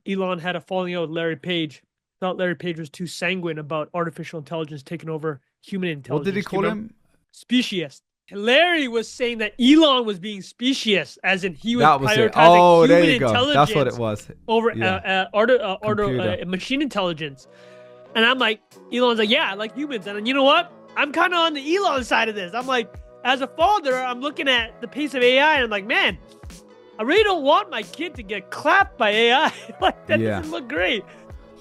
Elon had a falling out with Larry Page. Thought Larry Page was too sanguine about artificial intelligence taking over human What did he intelligence. Do you call remember? him? Specious. Larry was saying that Elon was being specious, as in he was That was it. prioritizing Oh, there human you go. That's what it intelligence was. over Yeah, computer. machine intelligence. And I'm like, Elon's like, yeah, I like humans. And you know what? I'm kind of on the Elon side of this. I'm like, as a father, I'm looking at the pace of AI, and I'm like, man, I really don't want my kid to get clapped by AI. Like, that Yeah. doesn't look great.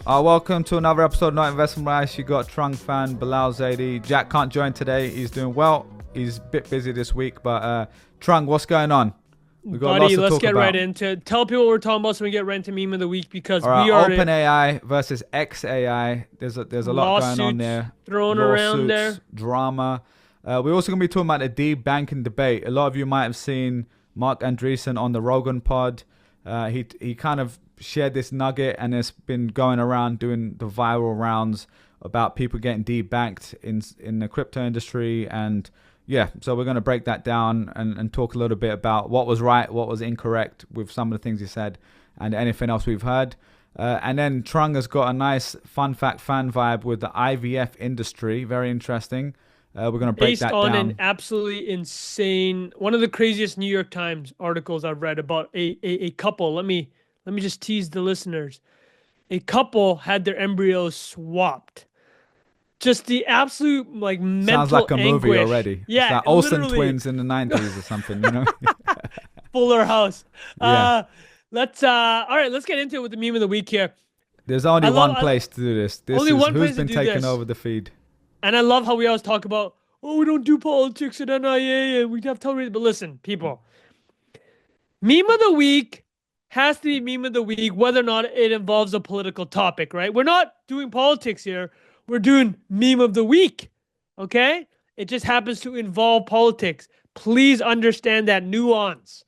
Welcome to another episode of Not Investment Advice. You got Trung fan, Bilal Zaidi. Jack can't join today. He's doing well. He's a bit busy this week, but Trung, what's going on? We've got lots Buddy, to let's talk get about. right into it. Tell people what we're talking about so we get right into meme of the week, because All right, we are OpenAI versus xAI. There's a lot going on there. thrown around there. Drama. We're also going to be talking about the debanking debate. A lot of you might have seen Mark Andreessen on the Rogan pod. He kind of shared this nugget, and it's been going around doing the viral rounds about people getting debanked in the crypto industry. And yeah, so we're going to break that down and talk a little bit about what was right, what was incorrect with some of the things he said, and anything else we've heard. And then Trung has got a nice fun fact fan vibe with the IVF industry. Very interesting. We're going to break that On down. an absolutely insane, one of the craziest New York Times articles I've read about a couple. Let me just tease the listeners. A couple had their embryos swapped. Just the absolute like Sounds mental like a movie anguish. already. It's Yeah, like Olsen literally. twins in the 90s or something, you know? Fuller House. Yeah. Let's all right, let's get into it with the meme of the week here. There's only I love one place to do this. This only is one who's place to been do taking this. over the feed. And I love how we always talk about, oh, we don't do politics at NIA and we have television. But listen, people, meme of the week has to be meme of the week, whether or not it involves a political topic, right? We're not doing politics here. We're doing meme of the week. Okay? It just happens to involve politics. Please understand that nuance.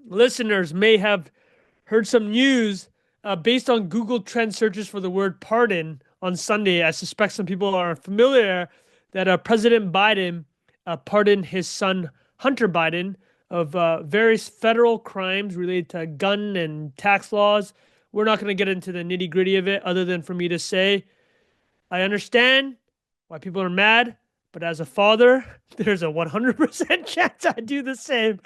Listeners may have heard some news based on Google Trend searches for the word pardon on Sunday. I suspect some people are familiar that President Biden pardoned his son, Hunter Biden, of various federal crimes related to gun and tax laws. We're not going to get into the nitty gritty of it, other than for me to say, I understand why people are mad, but as a father, there's a 100% chance I do the same.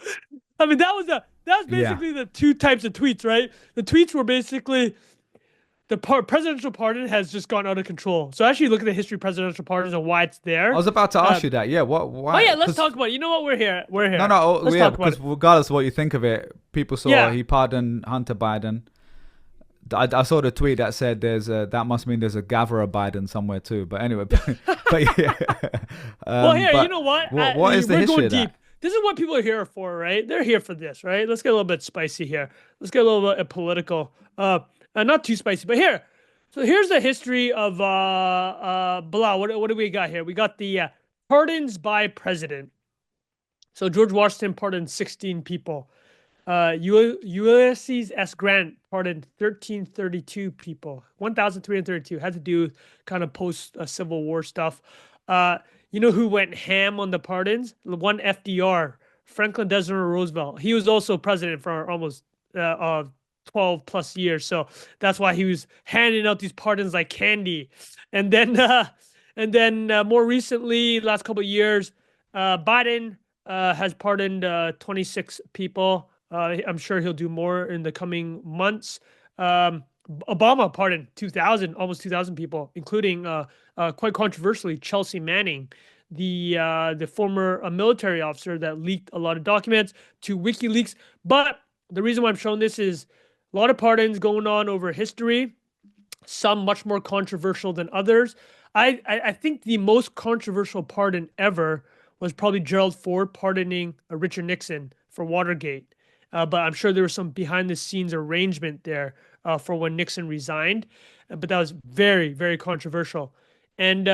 I mean, that was basically the two types of tweets, right? The tweets were basically the presidential pardon has just gone out of control. So actually look at the history of presidential pardons and why it's there. I was about to ask you that. Yeah, what? Oh Why? yeah, let's talk about it. You know what? We're here. No, Let's yeah, talk about because it. regardless of what you think of it, people saw Yeah. he pardoned Hunter Biden. I saw the tweet that said that must mean there's a gatherer Biden somewhere too. But anyway, but yeah. Well, here, but you know what? What is the we're history going of that? deep. This is what people are here for, right? They're here for this, right? Let's get a little bit spicy here. Let's get a little bit political. Not too spicy, but here. So here's the history of Bilal. What do we got here? We got the pardons by president. So George Washington pardoned 16 people. Ulysses S. Grant pardoned 1,332 people. 1,332 had to do with kind of post Civil War stuff. You know who went ham on the pardons? One FDR, Franklin Delano Roosevelt. He was also president for almost 12 plus years. So that's why he was handing out these pardons like candy. And then more recently, last couple of years, Biden has pardoned 26 people. I'm sure he'll do more in the coming months. Obama pardoned 2,000, almost 2,000 people, including quite controversially Chelsea Manning, the former military officer that leaked a lot of documents to WikiLeaks. But the reason why I'm showing this is a lot of pardons going on over history, some much more controversial than others. I think the most controversial pardon ever was probably Gerald Ford pardoning Richard Nixon for Watergate. But I'm sure there was some behind the scenes arrangement there for when Nixon resigned. But that was very, very controversial. And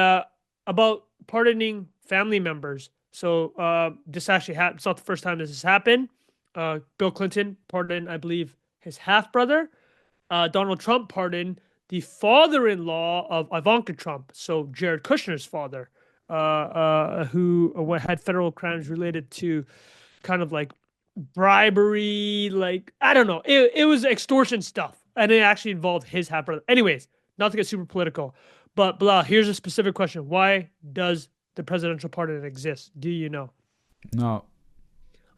about pardoning family members. So this actually happened. It's not the first time this has happened. Bill Clinton pardoned, I believe, his half-brother. Donald Trump pardoned the father-in-law of Ivanka Trump, so Jared Kushner's father, who had federal crimes related to kind of like bribery, like, I don't know. It was extortion stuff. and it actually involved his half brother. Anyways, not to get super political, but blah. Here's a specific question: why does the presidential pardon exist? Do you know? No.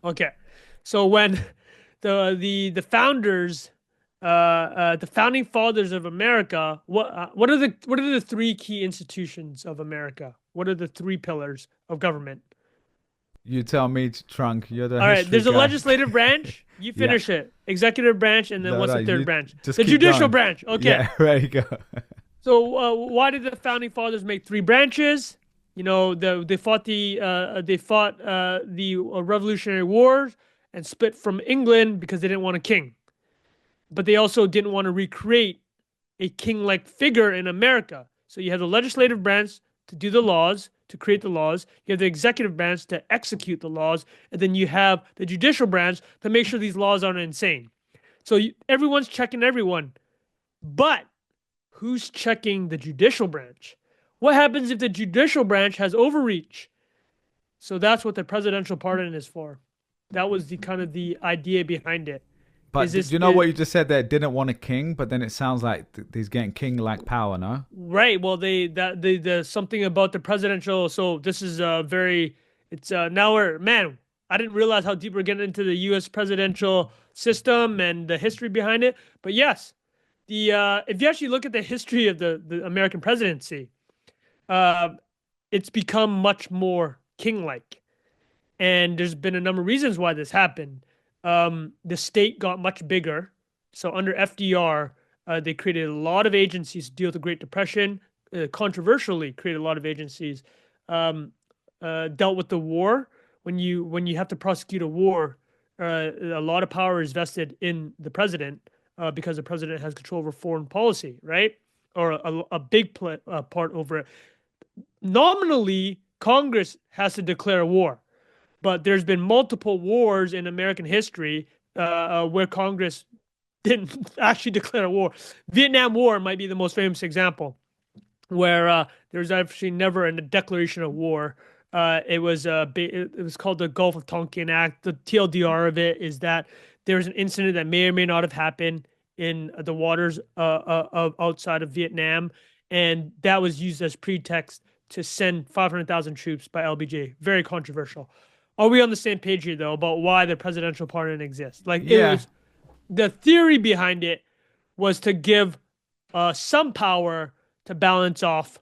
Okay, so when the founders, the founding fathers of America, what are the three key institutions of America? What are the three pillars of government? You tell me, Trunk. You're the All right, history there's a guy. legislative branch. You Yeah. finish it. Executive branch, and then No, what's no, the third you branch? just The keep judicial going. branch. Okay. Yeah, there you go. So why did the founding fathers make three branches? They fought the Revolutionary Wars and split from England because they didn't want a king, but they also didn't want to recreate a king-like figure in America. So you have the legislative branch to do the laws, to create the laws. You have the executive branch to execute the laws, and then you have the judicial branch to make sure these laws aren't insane. So everyone's checking everyone, but who's checking the judicial branch? What happens if the judicial branch has overreach? So that's what the presidential pardon is for. That was the kind of the idea behind it. But Is do this you know what you just said there? Didn't want a king, but then it sounds like he's getting king-like power, no? right? Well, the something about the presidential. So this is very. It's now we're man. I didn't realize how deep we're getting into the U.S. presidential system and the history behind it. But yes, the if you actually look at the history of the American presidency, uh, it's become much more king-like, and there's been a number of reasons why this happened. The state got much bigger, so under FDR, they created a lot of agencies to deal with the Great Depression. Controversially, created a lot of agencies. Dealt with the war. When you have to prosecute a war, a lot of power is vested in the president because the president has control over foreign policy, right? Or a big part over it. Nominally, Congress has to declare war, but there's been multiple wars in American history where Congress didn't actually declare a war. Vietnam War might be the most famous example, where there's actually never a declaration of war. It was called the Gulf of Tonkin Act. The TLDR of it is that there's an incident that may or may not have happened in the waters of outside of Vietnam, and that was used as pretext to send 500,000 troops by LBJ. Very controversial. Are we on the same page here, though, about why the presidential pardon exists? Like, it Yeah. was the theory behind it was to give some power to balance off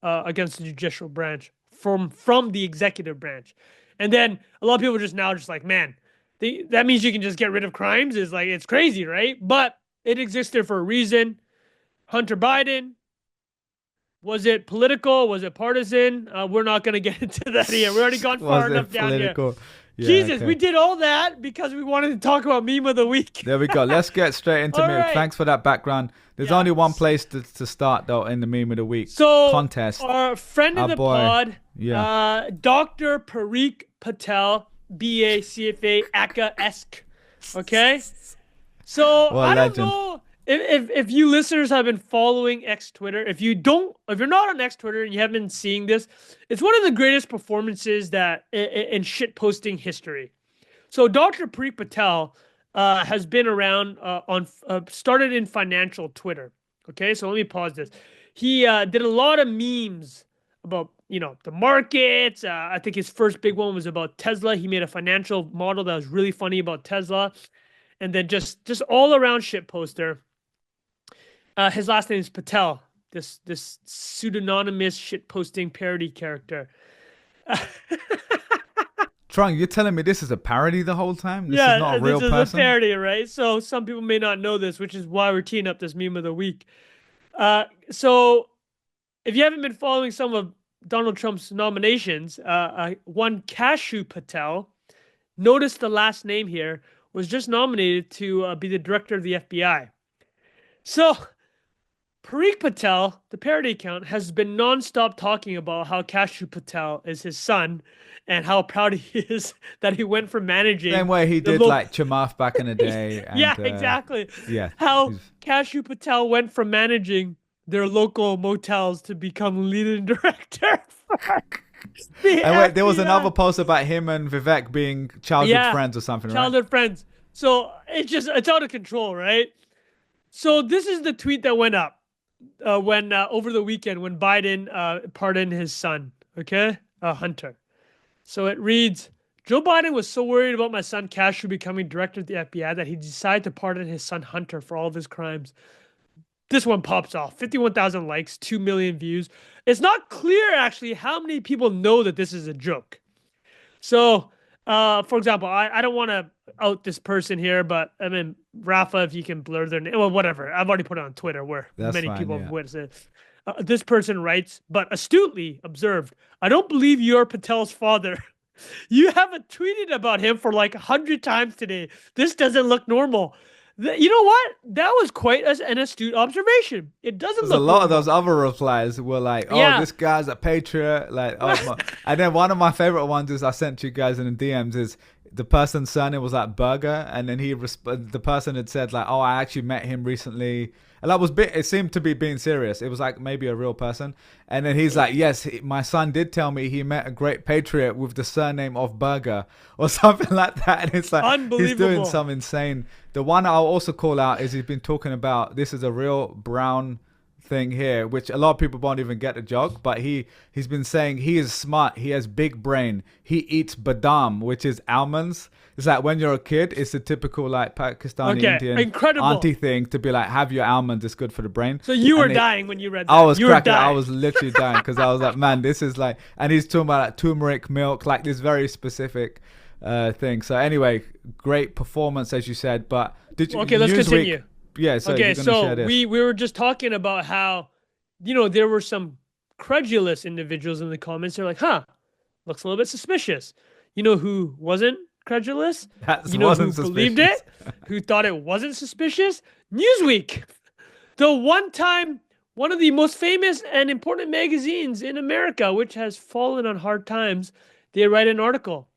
against the judicial branch from the executive branch. And then a lot of people just like, man, that means you can just get rid of crimes. Is like, it's crazy, right? But it existed for a reason. Hunter Biden, was it political? Was it partisan? We're not going to get into that here. We already gone far Was enough it down here. political? Yeah, Jesus, okay. we did all that because we wanted to talk about meme of the week. There we go. Let's get straight into All meme. right. Thanks for that background. There's Yeah. only one place to start though in the meme of the week So, contest. our friend of Our the boy. pod, Yeah. Dr. Parikh Patel, BA, CFA, ACA-esque. Okay? So, What a I don't legend. know if you listeners have been following X Twitter. If you're not on X Twitter and you haven't been seeing this, it's one of the greatest performances that in shit posting history. So Dr. Parikh Patel has been around started in financial Twitter. Okay, so let me pause this. He did a lot of memes about the markets. I think his first big one was about Tesla. He made a financial model that was really funny about Tesla, and then just all around shit poster. His last name is Patel. This pseudonymous shit posting parody character. Trung, you're telling me this is a parody the whole time? This Yeah, is not a real this is person? a parody, right? So some people may not know this, which is why we're teeing up this meme of the week. So if you haven't been following some of Donald Trump's nominations, one Cashew Patel, notice the last name here, was just nominated to be the director of the FBI. So Parikh Patel, the parody account, has been nonstop talking about how Cashew Patel is his son and how proud he is that he went from managing. Same way he the did lo- like Chamath back in the day. And, yeah, exactly. Yeah. How he's- Cashew Patel went from managing their local motels to become leading director. And wait, there was another post about him and Vivek being childhood friends or something, right? Childhood friends. So it's out of control, right? So this is the tweet that went up when over the weekend when Biden pardoned his son. Okay, Hunter. So it reads, Joe Biden was so worried about my son Castro becoming director of the FBI that he decided to pardon his son Hunter for all of his crimes. This one pops off. 51,000 likes, 2 million views. It's not clear actually how many people know that this is a joke. So, for example, I don't want to out this person here, but I mean, Rafa, if you can blur their name, well, whatever. I've already put it on Twitter where That's many fine, people yeah. have witnessed it. This person writes, but astutely observed, I don't believe you're Patel's father. You haven't tweeted about him for like 100 times today. This doesn't look normal. You know what? That was quite an astute observation. It doesn't There's a look lot of normal. those other replies were like, "Oh, Yeah. this guy's a patriot." Like, oh, my. And then one of my favorite ones is I sent you guys in the DMs is the person's surname was like Burger, and then the person had said like, "Oh, I actually met him recently," and that was it seemed to be being serious. It was like maybe a real person, and then he's like, "Yes, my son did tell me he met a great patriot with the surname of Burger or something like that," and it's like he's doing Unbelievable. some insane. The one I'll also call out is he's been talking about this is a real brown thing here, which a lot of people won't even get the joke, but he's been saying he is smart, he has big brain, he eats badam, which is almonds. It's like when you're a kid, it's a typical like Pakistani Okay, Indian incredible. auntie thing to be like, have your almonds, it's good for the brain. So you were And dying when you read that. I was You were cracking. I dying. was literally dying because I was like, man, this is like, and he's talking about like turmeric milk, like this very specific thing. So anyway, great performance as you said, but did you? Okay, let's Newsweek- continue. Yeah. So Okay, you're gonna share so this. we were just talking about how, there were some credulous individuals in the comments. They're like, huh, looks a little bit suspicious. You know who wasn't credulous? That You know who wasn't believed suspicious. it? Who thought it wasn't suspicious? Newsweek. The one of the most famous and important magazines in America, which has fallen on hard times, they write an article.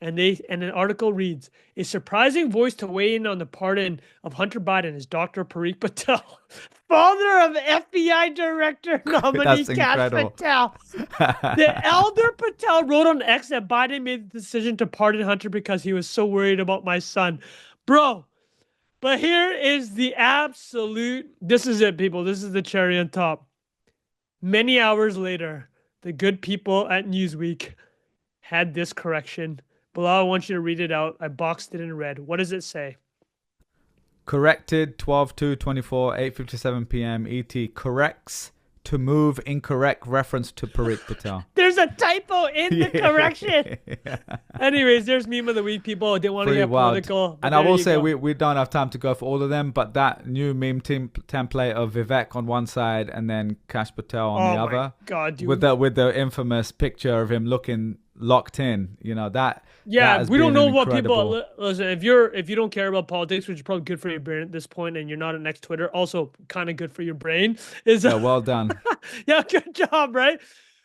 And an article reads, a surprising voice to weigh in on the pardon of Hunter Biden is Dr. Parikh Patel, father of FBI Director nominee That's Kash incredible. Patel. The elder Patel wrote on X that Biden made the decision to pardon Hunter because he was so worried about my son. Bro, but here is the this is it, people. This is the cherry on top. Many hours later, the good people at Newsweek had this correction. Bilal, I want you to read it out. I boxed it in red. What does it say? Corrected 12/2/24 8:57 p.m. ET corrects to move incorrect reference to Parikh Patel. There's a typo in the correction. Yeah. Anyways, there's meme of the week, people. I didn't want to Pretty get wild. political. And I will say we don't have time to go for all of them, but that new meme template of Vivek on one side and then Kash Patel on the my other, God, dude. with the infamous picture of him looking locked in, that. Yeah, that we don't know what incredible. people listen. If you don't care about politics, which is probably good for your brain at this point, and you're not an ex Twitter, also kind of good for your brain. Yeah, well done. Yeah, good job, right?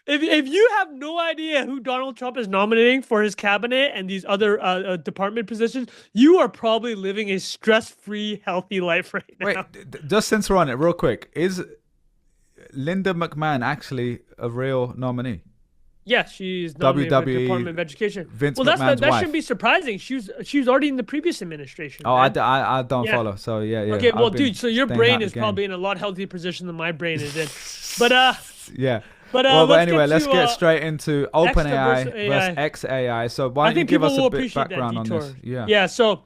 If you have no idea who Donald Trump is nominating for his cabinet and these other department positions, you are probably living a stress-free, healthy life right now. Wait, just since we're on it, real quick, is Linda McMahon actually a real nominee? Yes, she's nominated for the WWE Department of Education. Vince Well, McMahon's that wife. shouldn't be surprising. She was already in the previous administration. Oh, man. I don't Yeah. follow. So yeah. Okay, well, I've been dude, so your staying out brain the is game. probably in a lot healthier position than my brain is in. But Yeah. but Well, let's anyway, get let's to, get straight into OpenAI versus versus xAI. So why I don't you think give people us will a bit appreciate background that on detour. this? Yeah. Yeah. So,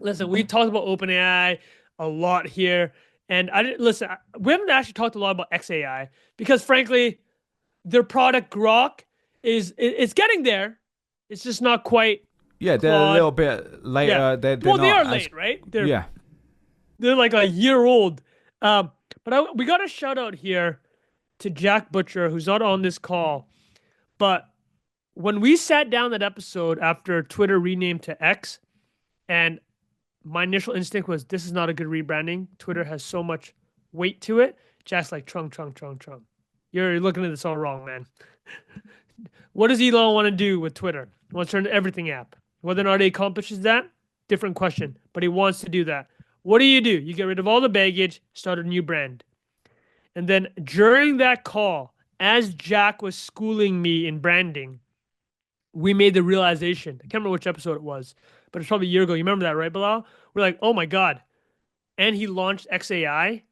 listen, we talked about OpenAI a lot here, and I didn't listen. We haven't actually talked a lot about xAI because, frankly, their product Grok it's getting there. It's just not quite. Yeah, they're Claude. a little bit later. Yeah. They're Well, they not are as- late, right? Yeah. They're like a year old. But we got a shout out here to Jack Butcher, who's not on this call. But when we sat down that episode after Twitter renamed to X, and my initial instinct was, this is not a good rebranding. Twitter has so much weight to it. Jack's like, Trung. You're looking at this all wrong, man. What does Elon want to do with Twitter? He wants to turn to everything app. Whether or not he accomplishes that, different question. But he wants to do that. What do? You get rid of all the baggage, start a new brand. And then during that call, as Jack was schooling me in branding, we made the realization. I can't remember which episode it was, but it's probably a year ago. You remember that, right, Bilal? We're like, oh my God, and he launched xAI,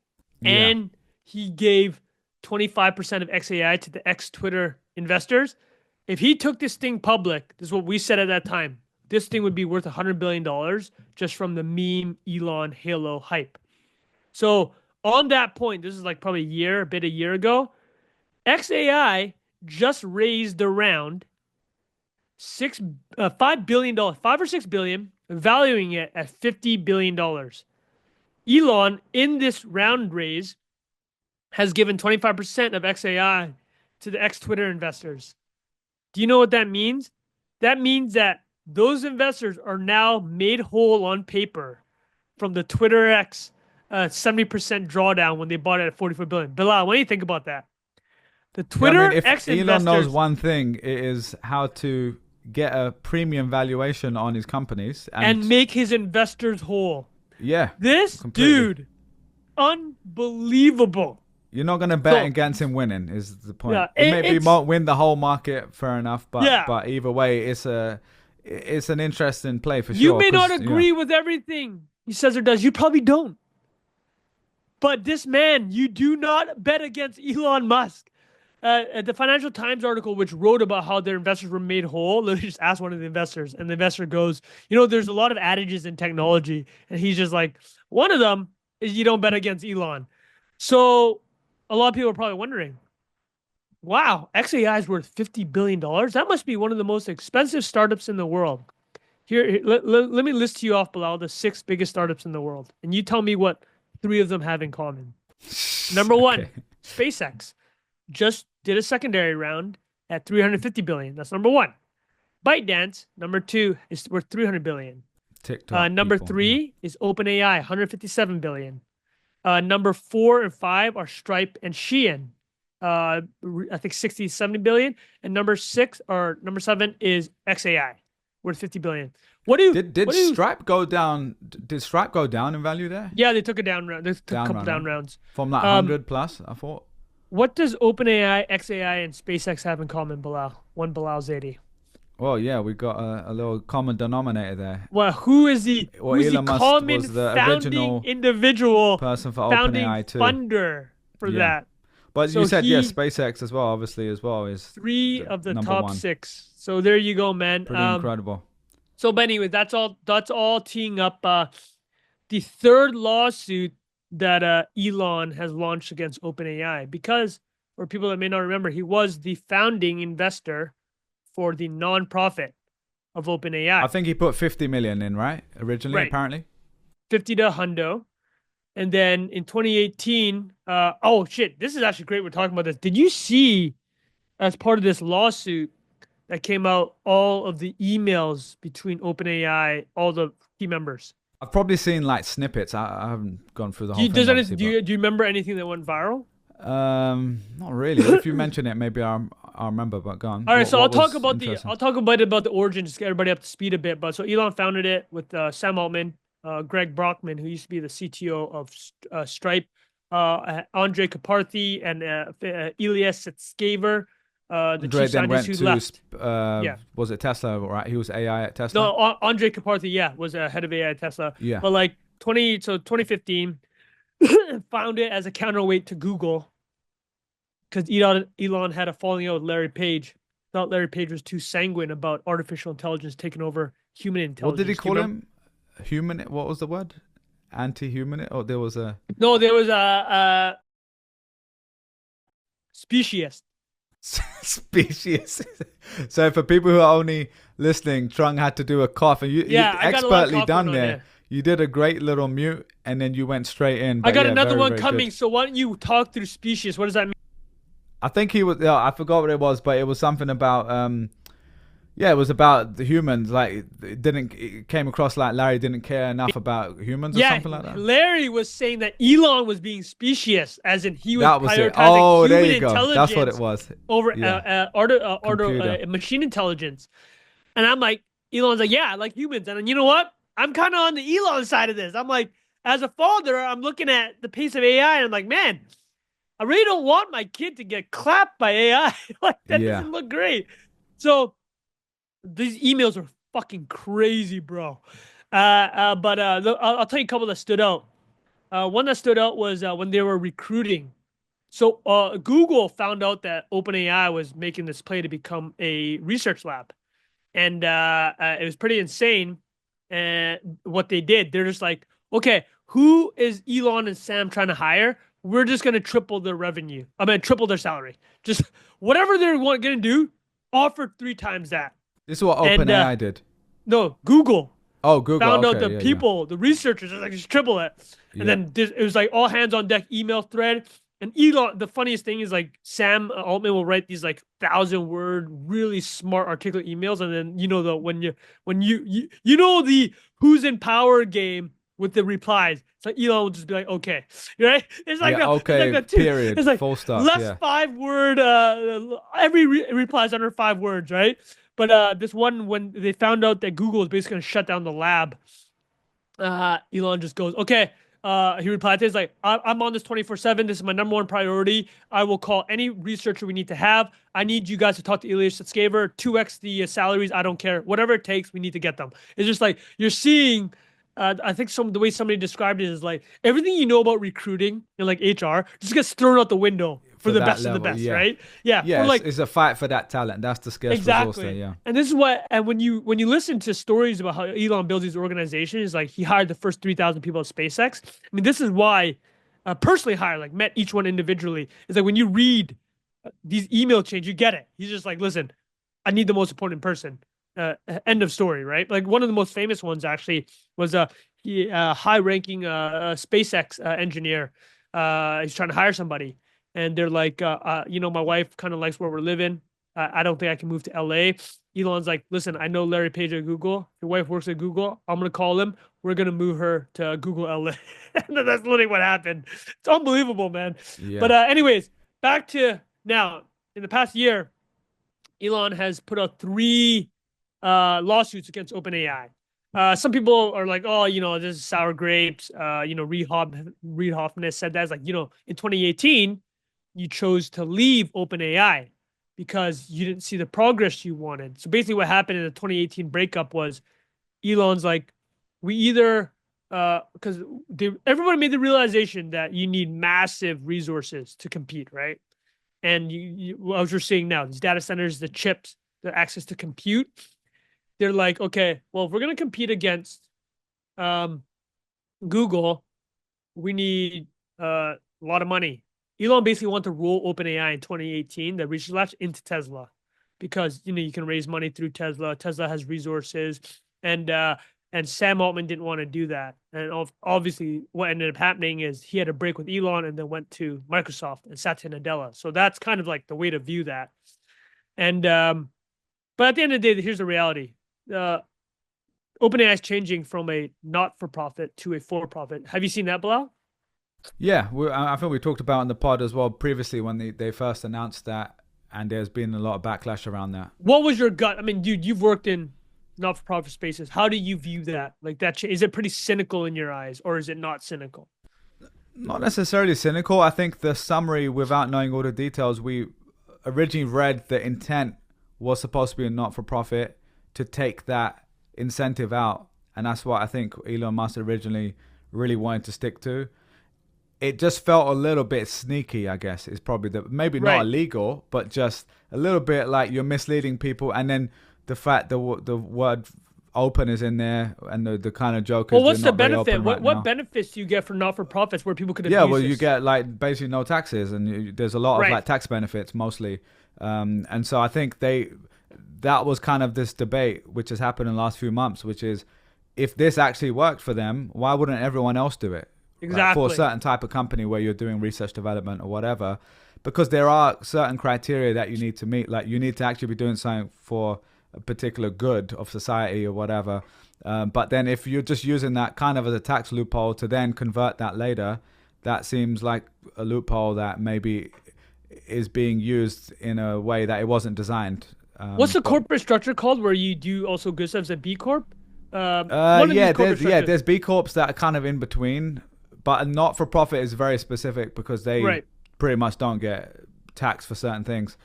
Yeah. and he gave 25% of xAI to the ex-Twitter investors. If he took this thing public, this is what we said at that time, this thing would be worth $100 billion just from the meme Elon Halo hype. So on that point, this is like probably a year ago, xAI just raised around $5 billion, 5 or 6 billion, valuing it at $50 billion. Elon, in this round raise, has given 25% of xAI to the ex-Twitter investors. Do you know what that means? That means that those investors are now made whole on paper from the Twitter X 70% drawdown when they bought it at 44 billion. Bilal, what do you think about that? The Yeah, I mean, Twitter if X Elon knows investors one thing, it is how to get a premium valuation on his companies. and make his investors whole. Yeah, This completely. dude, unbelievable. You're not going to bet So, against him winning, is the point. yeah, It may be it's, won't win the whole market, fair enough, yeah. but either way, it's an interesting play for You sure. may not 'cause, agree with everything he says or does. You probably don't. But this man, you do not bet against Elon Musk. The Financial Times article, which wrote about how their investors were made whole, literally just asked one of the investors, and the investor goes, there's a lot of adages in technology. And he's just like, one of them is you don't bet against Elon. So a lot of people are probably wondering, wow, xAI is worth $50 billion. That must be one of the most expensive startups in the world. Here, let me list to you off, Bilal, the 6 biggest startups in the world. And you tell me what 3 of them have in common. Number one, Okay. SpaceX just did a secondary round at 350 billion. That's number one. ByteDance, number 2, is worth 300 billion. TikTok. Number people, yeah. 3 is OpenAI, 157 billion. Number 4 and 5 are Stripe and Shein. I think 60, 70 billion. And number 7 is xAI, worth 50 billion. Did Stripe go down? Did Stripe go down in value there? Yeah, they took a down round. They took a couple Round, down huh? rounds. From like Um, 100 plus, I thought. What does OpenAI, xAI, and SpaceX have in common, Bilal? One Bilal Zaidi. Well, yeah, we got a little common denominator there. Well, who's the Elon Musk common was the founding original individual, person for founding OpenAI too. funder for Yeah. that? But So you said, yeah, he- SpaceX as well, obviously, as well, is 3 of the number top 1. 6. So there you go, man. Pretty incredible. So, but anyway, that's all teeing up the third lawsuit that Elon has launched against OpenAI because, for people that may not remember, he was the founding investor for the nonprofit of OpenAI. I think he put 50 million in, right? Originally, Right. apparently. 50 to hundo. And then in 2018, oh shit, this is actually great. We're talking about this. Did you see, as part of this lawsuit that came out, all of the emails between OpenAI, all the key members? I've probably seen like snippets. I haven't gone through the whole thing. Do you remember anything that went viral? Not really. If you mention it, maybe I'll remember. But go on. All right, so I'll talk about interesting? the origin, just get everybody up to speed a bit. But so Elon founded it with Sam Altman, Greg Brockman, who used to be the CTO of Stripe, Andre Karpathy, and Elias Scaver, the Andre chief then went scientist who left. to was it Tesla? Right, he was AI at Tesla. No, Andre Karpathy, yeah, was head of AI at Tesla. Yeah. But like 2015, found it as a counterweight to Google because Elon had a falling out with Larry Page. Thought Larry Page was too sanguine about artificial intelligence taking over human intelligence. What did he call him? Human? What was the word? Anti-human? Or there was a there was a speciesist. species. So for people who are only listening, Trung had to do a cough, and you I got a lot of expertly cough done going on there. You did a great little mute, and then you went straight in. I got another very, one very coming. good. So why don't you talk through species? What does that mean? I think he was. I forgot what it was, but it was something about. It was about the humans. Like it came across like Larry didn't care enough about humans or something like that. Larry was saying that Elon was being specious, as in he was That was it. prioritizing Oh, there human you go. intelligence That's what it was. over Computer. machine intelligence. And I'm like, Elon's like, yeah, I like humans. And you know what? I'm kind of on the Elon side of this. I'm like, as a father, I'm looking at the pace of AI, and I'm like, man, I really don't want my kid to get clapped by AI. Like that doesn't look great. So these emails are fucking crazy, bro. But I'll tell you a couple that stood out. One that stood out was when they were recruiting. So Google found out that OpenAI was making this play to become a research lab, and it was pretty insane. And what they did, they're just like, okay, who is Elon and Sam trying to hire? We're just gonna triple their revenue. I mean, triple their salary. Just whatever they're gonna do, offer 3 times that. This is what And OpenAI did. no, Google Oh, Google. found out Okay, the yeah, yeah. people, the researchers, like just triple it. And Yeah. then it was like all hands on deck email thread. And Elon, the funniest thing is like Sam Altman will write these like 1,000 word, really smart, articulate emails, and then when you know the who's in power game with the replies. It's like Elon will just be like, okay, right? It's like Yeah, the it's like okay, the period, it's like full stop, less yeah. 5 word. Every reply is under 5 words, right? But this one, when they found out that Google is basically going to shut down the lab, Elon just goes, okay. He replied to, he's like, I'm on this 24/7. This is my number one priority. I will call any researcher we need to have. I need you guys to talk to Elias Sutskever, 2x the salaries. I don't care. Whatever it takes, we need to get them. It's just like you're seeing. I think the way somebody described it is like everything you know about recruiting and like HR just gets thrown out the window for the that best of the level, best, yeah. right? Yeah, Yeah, for like it's a fight for that talent. That's the scarce resource there, exactly. yeah. And this is what, and when you listen to stories about how Elon builds these organizations, like he hired the first 3,000 people at SpaceX. I mean, this is why personally hired, like met each one individually. Is like when you read these email chains, you get it. He's just like, listen, I need the most important person. End of story, right? Like one of the most famous ones actually was a high-ranking SpaceX engineer. He's trying to hire somebody, and they're like, my wife kind of likes where we're living. I don't think I can move to LA. Elon's like, listen, I know Larry Page at Google. Your wife works at Google. I'm gonna call him. We're gonna move her to Google LA. And that's literally what happened. It's unbelievable, man. Yeah. But anyways, back to now. In the past year, Elon has put out 3 lawsuits against OpenAI. Some people are like, oh, this is sour grapes. Reid Hoffman has said that. It's like, in 2018, you chose to leave OpenAI because you didn't see the progress you wanted. So basically what happened in the 2018 breakup was Elon's like, we either, because everybody made the realization that you need massive resources to compete, right? And as you're seeing now, these data centers, the chips, the access to compute, they're like, okay, well, if we're going to compete against Google, we need a lot of money. Elon basically wanted to roll OpenAI in 2018, the research labs, into Tesla because you can raise money through Tesla. Tesla has resources, and Sam Altman didn't want to do that. And obviously, what ended up happening is he had a break with Elon and then went to Microsoft and Satya Nadella. So that's kind of like the way to view that. And but at the end of the day, here's the reality. OpenAI is changing from a not-for-profit to a for-profit. Have you seen that, Bilal? Yeah, I think we talked about in the pod as well previously when they first announced that, and there's been a lot of backlash around that. What was your gut? I mean, dude, you've worked in not-for-profit spaces. How do you view that? Like that, is it pretty cynical in your eyes, or is it not cynical? Not necessarily cynical. I think the summary, without knowing all the details, we originally read the intent was supposed to be a not-for-profit to take that incentive out, and that's what I think Elon Musk originally really wanted to stick to. It just felt a little bit sneaky, I guess, is probably maybe Right. not illegal, but just a little bit like you're misleading people. And then the fact the word open is in there, and the kind of joke is, Well, what's they're the not very benefit? open What right what now. benefits do you get from not-for-profits where people could abuse Yeah, well, you this? get like basically no taxes, and there's a lot of Right. like tax benefits mostly. And so I think that was kind of this debate which has happened in the last few months, which is if this actually worked for them, why wouldn't everyone else do it? Exactly. Like for a certain type of company where you're doing research development or whatever, because there are certain criteria that you need to meet. Like you need to actually be doing something for a particular good of society or whatever. But then if you're just using that kind of as a tax loophole to then convert that later, that seems like a loophole that maybe is being used in a way that it wasn't designed. What's the corporate structure called where you do also good stuff as a B Corp? There's B Corps that are kind of in between, but a not-for-profit is very specific because they Right. pretty much don't get taxed for certain things.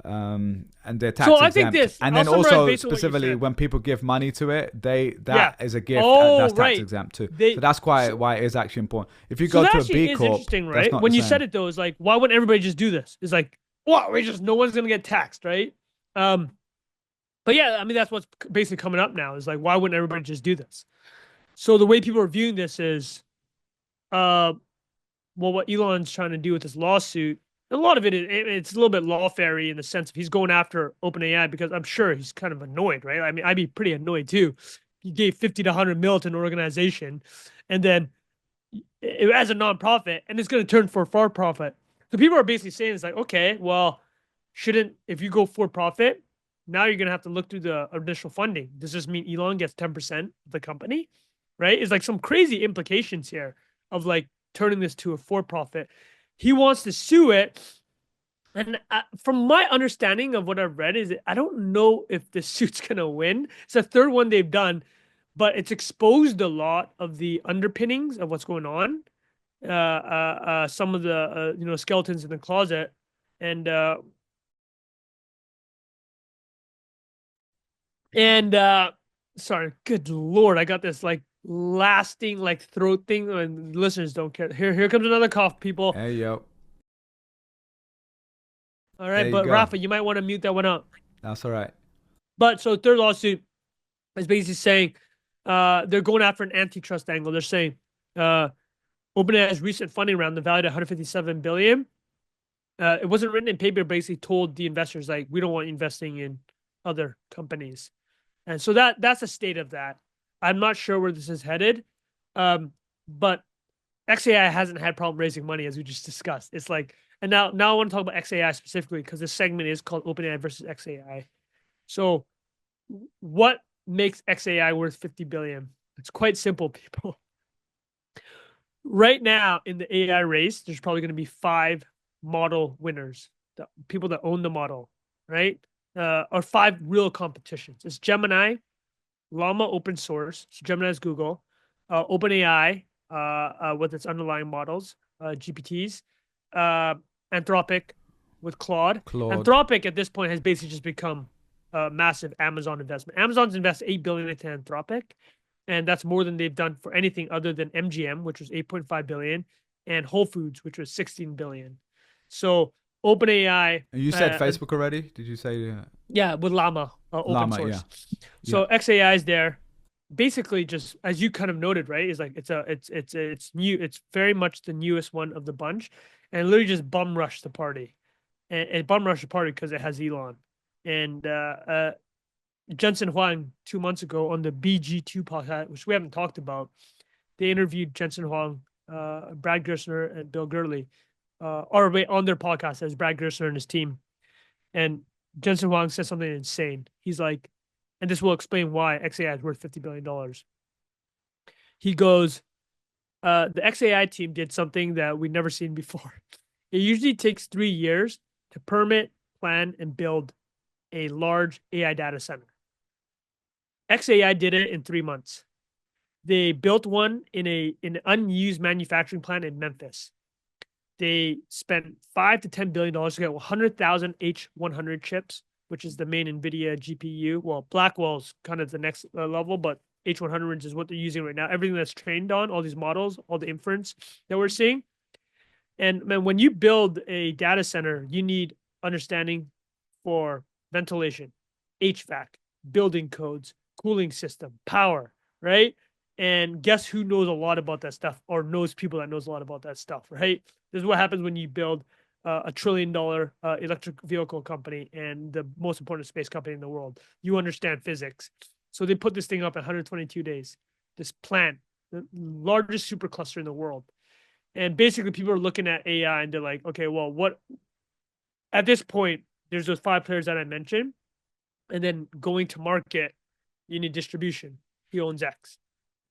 and they're So tax I think exempt. this. And I'll then summarize also based on what you specifically said. when people give money to it, Yeah. that is a gift Oh, that's tax right. exempt too. So They. that's So, why it is actually important. If you so go that to a actually B is Corp, interesting, that's right? not the When you same. said it though, it's like, why wouldn't everybody just do this? It's like, well, we just no one's gonna get taxed, right? Um, but yeah, I mean that's what's basically coming up now. Is like, why wouldn't everybody just do this? So the way people are viewing this is, uh, well, what Elon's trying to do with this lawsuit, a lot of it's a little bit lawfare-y in the sense of he's going after OpenAI because I'm sure he's kind of annoyed, right? I mean, I'd be pretty annoyed too. He gave 50 to 100 mil to an organization, and then as a nonprofit, and it's going to turn for profit. So people are basically saying it's like, okay, well, shouldn't if you go for profit, now you're going to have to look through the initial funding. Does this mean Elon gets 10% of the company? Right? It's like some crazy implications here of like turning this to a for profit. He wants to sue it. And from my understanding of what I've read, is I don't know if the suit's gonna win. It's the third one they've done, but it's exposed a lot of the underpinnings of what's going on. Some of the skeletons in the closet, and and sorry, good lord, I got this like lasting like throat thing, and listeners don't care. Here comes another cough, people. Hey yo, All there right, you but go. Rafa, you might want to mute that one up. That's all right. But so third lawsuit is basically saying they're going after an antitrust angle. They're saying uh, OpenAI's recent funding round, the valued at 157 billion. It wasn't written in paper. Basically, told the investors like we don't want you investing in other companies, and so that's the state of that. I'm not sure where this is headed, but xAI hasn't had problem raising money as we just discussed. It's like, and now I want to talk about xAI specifically because this segment is called OpenAI versus xAI. So what makes xAI worth 50 billion? It's quite simple, people. Right now in the AI race, there's probably going to be 5 model winners, the people that own the model, right? Or 5 real competitions. It's Gemini, Llama open source. So Gemini is Google, OpenAI with its underlying models, GPTs, uh, Anthropic with Claude. Claude. Anthropic at this point has basically just become a massive Amazon investment. Amazon's invested 8 billion into Anthropic, and that's more than they've done for anything other than MGM, which was 8.5 billion, and Whole Foods, which was 16 billion. So OpenAI, And you said Facebook already? Did you say yeah, with Llama, open Llama? Yeah, source. yeah. So xAI is there, basically just as you kind of noted, right? Is like it's new. It's very much the newest one of the bunch, and literally just bum rushed the party, and bum rushed the party because it has Elon, and Jensen Huang 2 months ago on the BG2 podcast, which we haven't talked about. They interviewed Jensen Huang, Brad Gerstner, and Bill Gurley, or wait, on their podcast as Brad Gerstner and his team. And Jensen Huang says something insane. He's like, and this will explain why xAI is worth $50 billion. He goes, the xAI team did something that we'd never seen before. It usually takes 3 years to permit, plan, and build a large AI data center. xAI did it in 3 months. They built one in an unused manufacturing plant in Memphis. They spent $5 to $10 billion to get 100,000 H100 chips, which is the main NVIDIA GPU. Well, Blackwell's kind of the next level, but H100 is what they're using right now. Everything that's trained on, all these models, all the inference that we're seeing. And man, when you build a data center, you need understanding for ventilation, HVAC, building codes, cooling system, power, right? And guess who knows a lot about that stuff, or knows people that knows a lot about that stuff, right? This is what happens when you build a $1 trillion electric vehicle company and the most important space company in the world. You understand physics. So they put this thing up in 122 days. This plant, the largest supercluster in the world. And basically people are looking at AI and they're like, okay, well, what at this point, there's those 5 players that I mentioned. And then going to market, you need distribution. He owns X.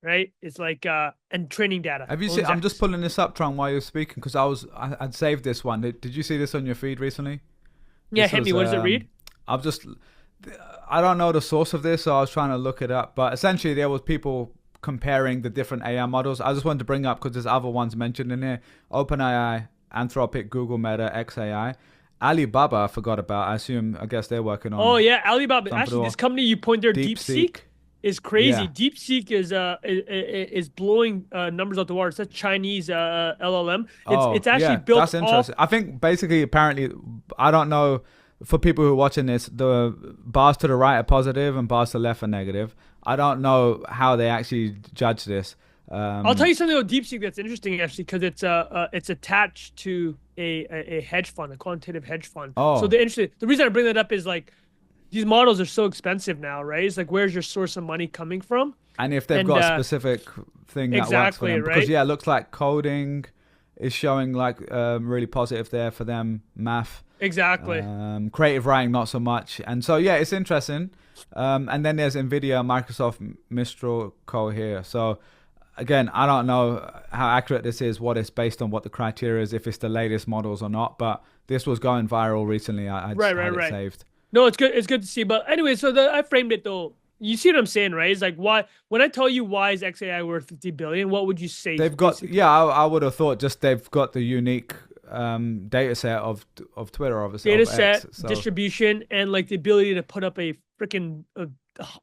Right? It's like and training data. Have you seen? I'm just pulling this up, Tron, while you're speaking because I'd saved this one. Did you see this on your feed recently? Yeah, hit me. What does it read? I don't know the source of this, so I was trying to look it up. But essentially, there was people comparing the different AI models. I just wanted to bring up because there's other ones mentioned in here: OpenAI, Anthropic, Google, Meta, xAI. Alibaba, I forgot about. I guess they're working Oh on yeah, Alibaba. something Actually, or this company you point there, DeepSeek, DeepSeek. is crazy. Yeah. DeepSeek is blowing numbers out the water. It's a Chinese LLM. Oh, It's actually yeah, built that's off. interesting. I think basically, apparently, I don't know. For people who are watching this, the bars to the right are positive and bars to the left are negative. I don't know how they actually judge this. I'll tell Um, you something about DeepSeek that's interesting actually, because it's attached to a hedge fund, a quantitative hedge fund. So oh, the reason I bring that up is like these models are so expensive now, right? It's like where's your source of money coming from? and if they've And got a specific thing that works for exactly, them, because right? yeah, it looks like coding is showing like really positive there for them. Math, Exactly. creative writing, not so much. And so yeah, it's interesting. And then there's Nvidia, Microsoft, Mistral Co here. So again, I don't know how accurate this is, what it's based on, what the criteria is, if it's the latest models or not. But this was going viral recently. I just Right, right, had it right. saved. No, it's good. It's good to see. But anyway, I framed it though. You see what I'm saying, right? It's like why when I tell you why is xAI worth 50 billion, what would you say They've got, basically? yeah, I would have thought just they've got the unique data set of Twitter, obviously, Data of X. set, So distribution, and like the ability to put up a freaking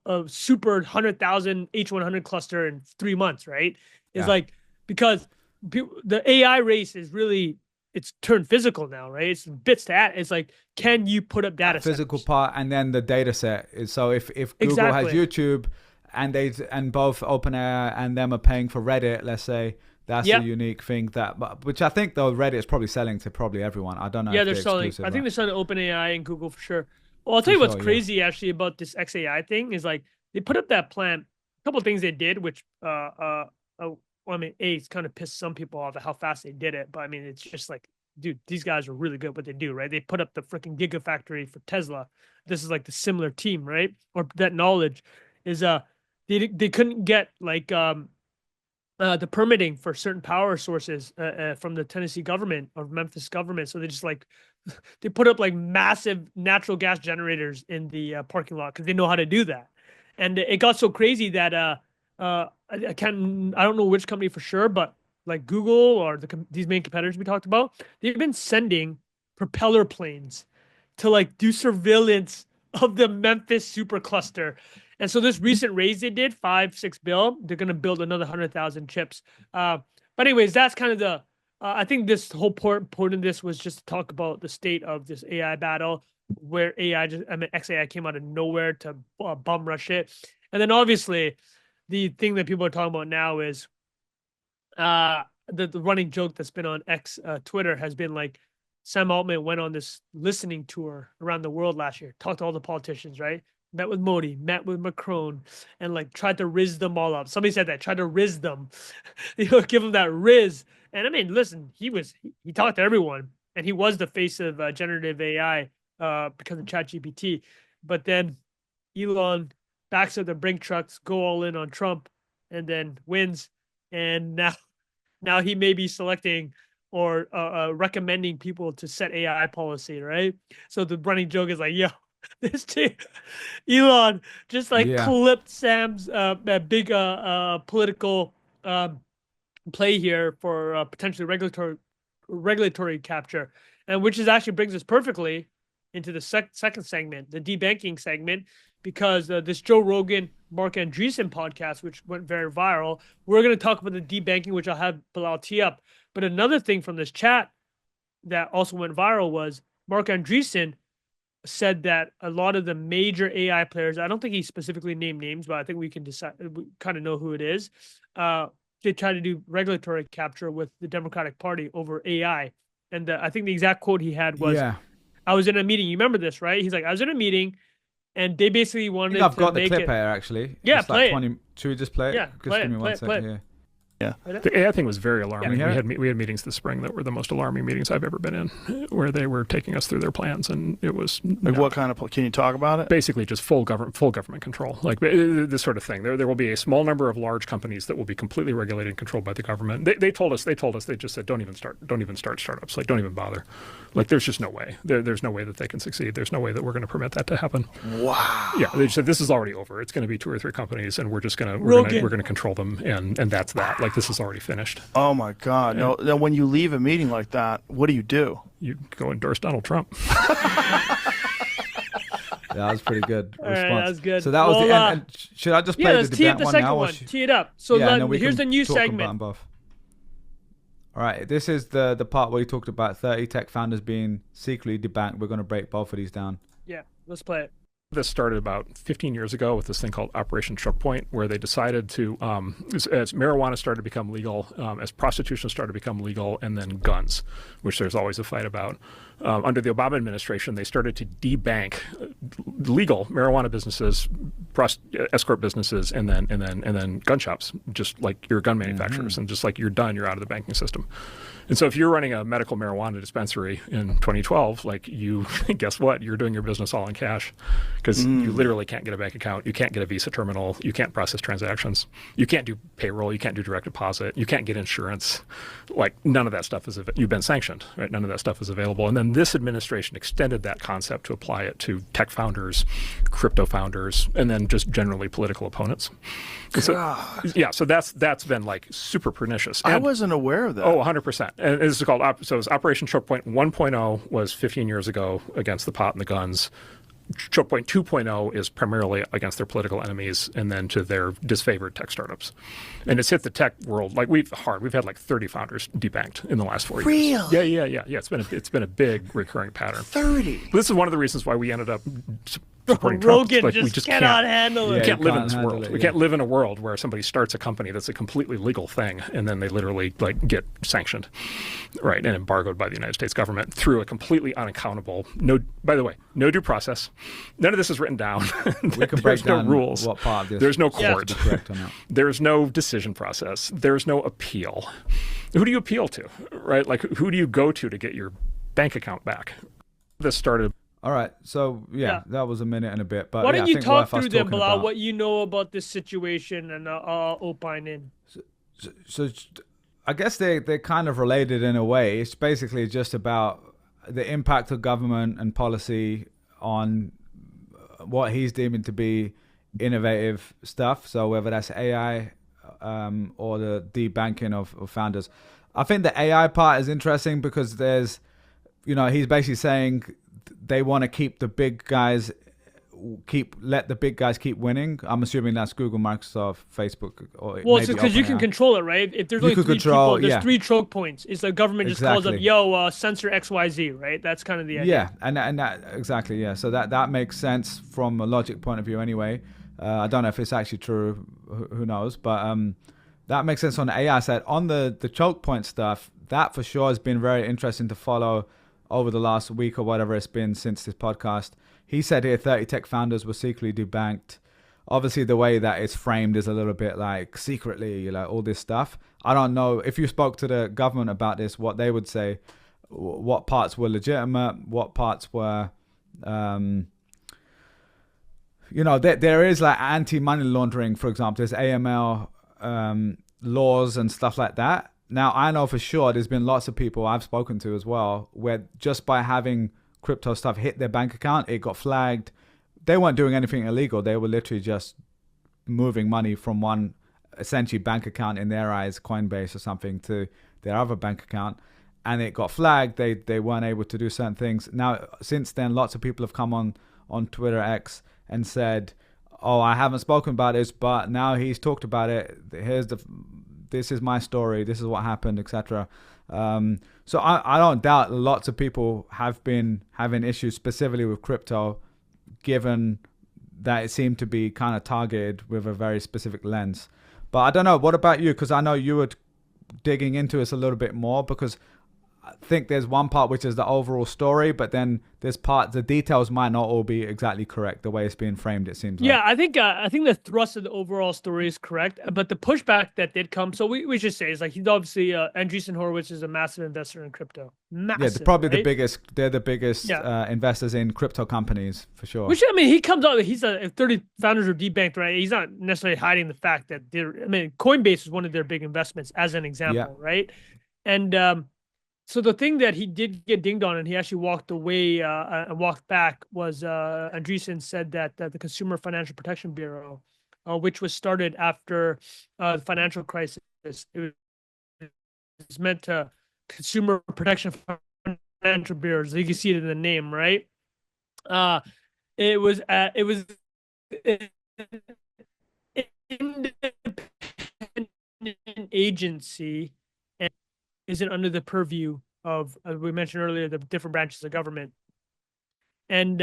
a super 100,000 H100 cluster in 3 months, right? Is yeah, like because the AI race is really it's turned physical now, right? It's bits to add. It's like, can you put up data that physical centers? part, and then the data set is so if Google has Exactly. YouTube, and both OpenAI and them are paying for Reddit, let's say. That's a Yep. unique thing which I think though Reddit is probably selling to probably everyone. I don't know Yeah, if they're they're selling. I exclusive, think but they're selling OpenAI and Google for sure. Well, I'll tell for you what's sure, yeah. crazy actually about this xAI thing is like they put up that plan. A couple of things they did, which well, I mean, it's kind of pissed some people off at how fast they did it, but I mean, it's just like, dude, these guys are really good at what they do, right? They put up the freaking gigafactory for Tesla. This is like the similar team, right? Or that knowledge is they couldn't get like the permitting for certain power sources from the Tennessee government or Memphis government. So they just like they put up like massive natural gas generators in the parking lot because they know how to do that. And it got so crazy that I don't know which company for sure, but like Google or these main competitors we talked about, they've been sending propeller planes to like do surveillance of the Memphis supercluster. And so this recent raise they did, 5-6 bill, they're gonna build another 100,000 chips. But anyways, that's kind of the I think this whole point of this was just to talk about the state of this AI battle, where xAI came out of nowhere to bum rush it, and then obviously the thing that people are talking about now is the running joke that's been on X Twitter has been like Sam Altman went on this listening tour around the world last year, talked to all the politicians, right? Met with Modi, met with Macron, and like tried to rizz them all up. Somebody said that, tried to rizz them, give them that rizz. And I mean, listen, he talked to everyone, and he was the face of generative AI because of ChatGPT. But then Elon backs up the brink trucks, go all in on Trump, and then wins. And now he may be selecting or recommending people to set AI policy, right? So the running joke is like, yo, this dude, Elon, just like Yeah. clipped Sam's big political play here for potentially regulatory capture, and which is actually brings us perfectly into the second segment, the debanking segment, because this Joe Rogan, Mark Andreessen podcast, which went very viral, we're going to talk about the debanking, which I'll have Bilal tee up. But another thing from this chat that also went viral was Mark Andreessen said that a lot of the major AI players, I don't think he specifically named names, but I think we can decide, we kind of know who it is. They try to do regulatory capture with the Democratic Party over AI. And I think the exact quote he had was, Yeah. I was in a meeting. You remember this, right? He's like, I was in a meeting and they basically I think wanted I've to got the make clip it. here actually. Yeah, It's like play it. 20. Should we just play it? Yeah, Just play give me it, one play second it. here. Yeah, Right. the AI thing was very alarming. Yeah. We had meetings this spring that were the most alarming meetings I've ever been in, where they were taking us through their plans, and it was Like what kind of? Can you talk about it? basically just full government control, like this sort of thing. There will be a small number of large companies that will be completely regulated and controlled by the government. They told us they just said don't even start startups, like don't even bother. Like there's just no way. There's no way that they can succeed. There's no way that we're going to permit that to happen. Wow. Yeah, they said this is already over. It's going to be 2 or 3 companies, and we're going to control them, and that's that. Like like this is already finished. Oh my God. No, no, when you leave a meeting like that, what do? You go endorse Donald Trump. That was pretty good All response. right, that was good. So that was the Well, end. And should I just play let's the tee up debate the one second now? one. Tee it up. So Yeah, and then we here's can the new talk about segment. them both. All right, this is the part where you talked about 30 tech founders being secretly debanked. We're going to break both of these down. Yeah, let's play it. This started about 15 years ago with this thing called Operation Choke Point, where they decided to, as marijuana started to become legal, as prostitution started to become legal, and then guns, which there's always a fight about. Under the Obama administration, they started to debank legal marijuana businesses, escort businesses, and then gun shops, just like your gun manufacturers, and just like you're done, you're out of the banking system. And so if you're running a medical marijuana dispensary in 2012, like you, guess what? You're doing your business all in cash because you literally can't get a bank account. You can't get a Visa terminal. You can't process transactions. You can't do payroll. You can't do direct deposit. You can't get insurance. Like none of that stuff is, you've been sanctioned, right? None of that stuff is available. And then this administration extended that concept to apply it to tech founders, crypto founders, and then just generally political opponents. So, yeah, so that's been like super pernicious. I wasn't aware of that. Oh, 100%. And this is called, so it was Operation Choke Point 1.0 was 15 years ago against the pot and the guns. Choke Point 2.0 is primarily against their political enemies and then to their disfavored tech startups. And it's hit the tech world like we've had like 30 founders debanked in the last 4 years. Really? Yeah. It's been a big recurring pattern. 30. This is one of the reasons why we ended up supporting Rogan Trump. Like, just we just cannot handle Yeah, it. we can't you live in can't this handle world. it, We yeah. can't live in a world where somebody starts a company that's a completely legal thing and then they literally like get sanctioned, right, and embargoed by the United States government through a completely unaccountable. By the way, no due process. None of this is written down. We can break There's no down rules. what part of this There's no is court. correct or not. There's no decision process. There's no appeal. Who do you appeal to, right? Like who do you go to get your bank account back? This started. All right, so Yeah. that was a minute and a bit. But Why yeah, don't I you think talk worth us through them, talking Bilal, about. what you know about this situation, and I'll opine in. So I guess they're kind of related in a way. It's basically just about the impact of government and policy on what he's deeming to be innovative stuff. So whether that's AI or the debanking of founders. I think the AI part is interesting because there's, he's basically saying they want to keep the big guys, let the big guys keep winning. I'm assuming that's Google, Microsoft, Facebook, or Well, it's maybe because you can OpenAI. control it, right? If there's You only could three control- people, there's yeah. 3 choke points. It's the government just calls up, Exactly. censor XYZ, right? That's kind of the idea. Yeah, and that exactly, yeah. So that makes sense from a logic point of view anyway. I don't know if it's actually true, who knows, but that makes sense on the AI side. On the choke point stuff, that for sure has been very interesting to follow over the last week or whatever it's been since this podcast. He said here 30 tech founders were secretly debanked. Obviously, the way that it's framed is a little bit like secretly, like all this stuff. I don't know if you spoke to the government about this, what they would say, what parts were legitimate, what parts were, there is like anti-money laundering, for example. There's AML laws and stuff like that. Now, I know for sure there's been lots of people I've spoken to as well where just by having crypto stuff hit their bank account, it got flagged. They weren't doing anything illegal. They were literally just moving money from one essentially bank account, in their eyes, Coinbase or something, to their other bank account. And it got flagged. They weren't able to do certain things. Now, since then, lots of people have come on Twitter X and said, oh, I haven't spoken about this, but now he's talked about it. This is my story. This is what happened, etc. So I don't doubt lots of people have been having issues specifically with crypto, given that it seemed to be kind of targeted with a very specific lens. But I don't know. What about you? Because I know you were digging into this a little bit more, because I think there's one part which is the overall story, but then there's the details might not all be exactly correct the way it's being framed, it seems like. Yeah, I think the thrust of the overall story is correct, but the pushback that did come, so we should say, is like, he's obviously Andreessen Horowitz is a massive investor in crypto. Massive, they're probably right? the biggest investors in crypto companies for sure. Which, I mean, he comes out, he's if 30 founders are debanked, right? He's not necessarily hiding the fact that Coinbase is one of their big investments, as an example, right? And so the thing that he did get dinged on, and he actually walked away and walked back, was Andreessen said that the Consumer Financial Protection Bureau, which was started after the financial crisis, It's meant to consumer protection financial bureaus. You can see it in the name, right? It was an independent agency and isn't under the purview of, as we mentioned earlier, the different branches of government. And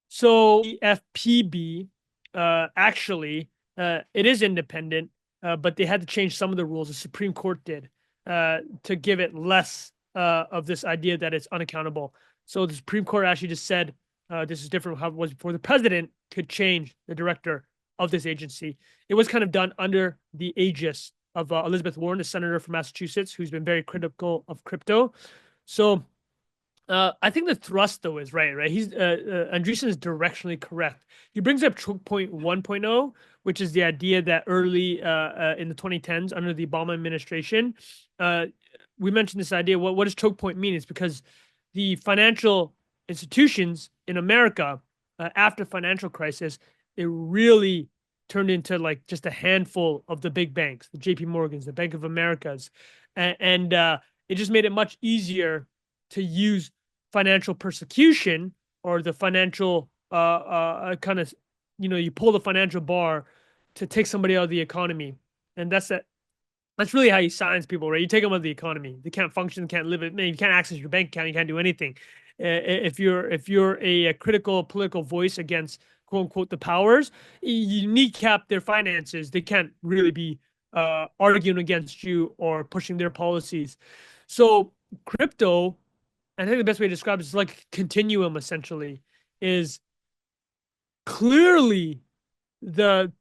so EFPB actually it is independent, but they had to change some of the rules. The Supreme Court did to give it less of this idea that it's unaccountable. So the Supreme Court actually just said this is different from how it was before. The president could change the director of this agency. It was kind of done under the aegis of Elizabeth Warren, the senator from Massachusetts, who's been very critical of crypto. So I think the thrust, though, is right. He's Andreessen is directionally correct. He brings up choke point 1.0, which is the idea that early in the 2010s, under the Obama administration, we mentioned this idea. What does choke point mean? It's because the financial institutions in America, after financial crisis, it really turned into like just a handful of the big banks, the JP Morgans, the Bank of Americas, and it just made it much easier to use financial persecution or the financial kind of, you pull the financial bar to take somebody out of the economy. And that's really how you silence people, right? You take them out of the economy. They can't function, can't live it. Man, you can't access your bank account. You can't do anything. If you're a critical political voice against quote unquote the powers, you kneecap their finances. They can't really be arguing against you or pushing their policies. So crypto, I think the best way to describe it is like continuum, essentially, is clearly the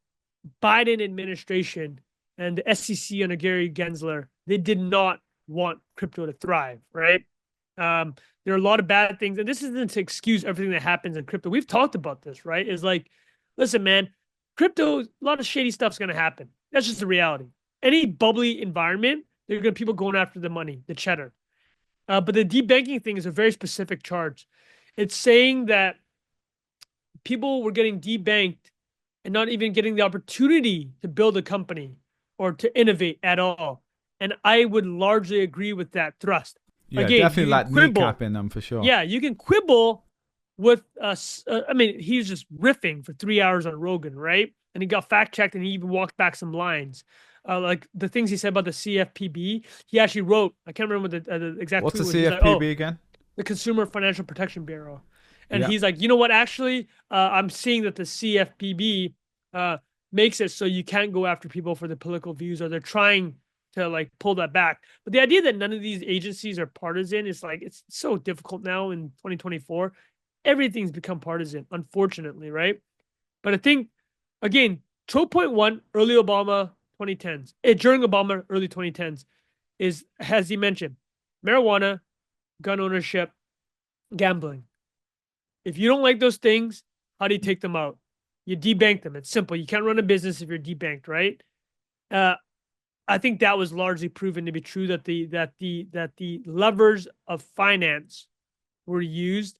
Biden administration and the SEC under Gary Gensler, they did not want crypto to thrive, right? There are a lot of bad things, and this isn't to excuse everything that happens in crypto. We've talked about this, right? It's like, listen, man, crypto, a lot of shady stuff's going to happen. That's just the reality. Any bubbly environment, there are going to be people going after the money, the cheddar. But the debanking thing is a very specific charge. It's saying that people were getting debanked and not even getting the opportunity to build a company or to innovate at all. And I would largely agree with that thrust. Yeah, Again, definitely like kneecapping them for sure. Yeah, you can quibble with us. I mean, he was just riffing for 3 hours on Rogan, right? And he got fact checked and he even walked back some lines. Like the things he said about the CFPB, he actually wrote. I can't remember the exact. What's tweet the CFPB again? The Consumer Financial Protection Bureau. And Yeah. he's like, you know what? Actually, I'm seeing that the CFPB makes it so you can't go after people for their political views, or they're trying to like pull that back. But the idea that none of these agencies are partisan is like, it's so difficult now in 2024. Everything's become partisan, unfortunately, right? But I think, again, choke point one, early Obama 2010s, during Obama, early 2010s, is, as he mentioned, marijuana, gun ownership, gambling. If you don't like those things, how do you take them out? You debank them. It's simple. You can't run a business if you're debanked, right? I think that was largely proven to be true, that the levers of finance were used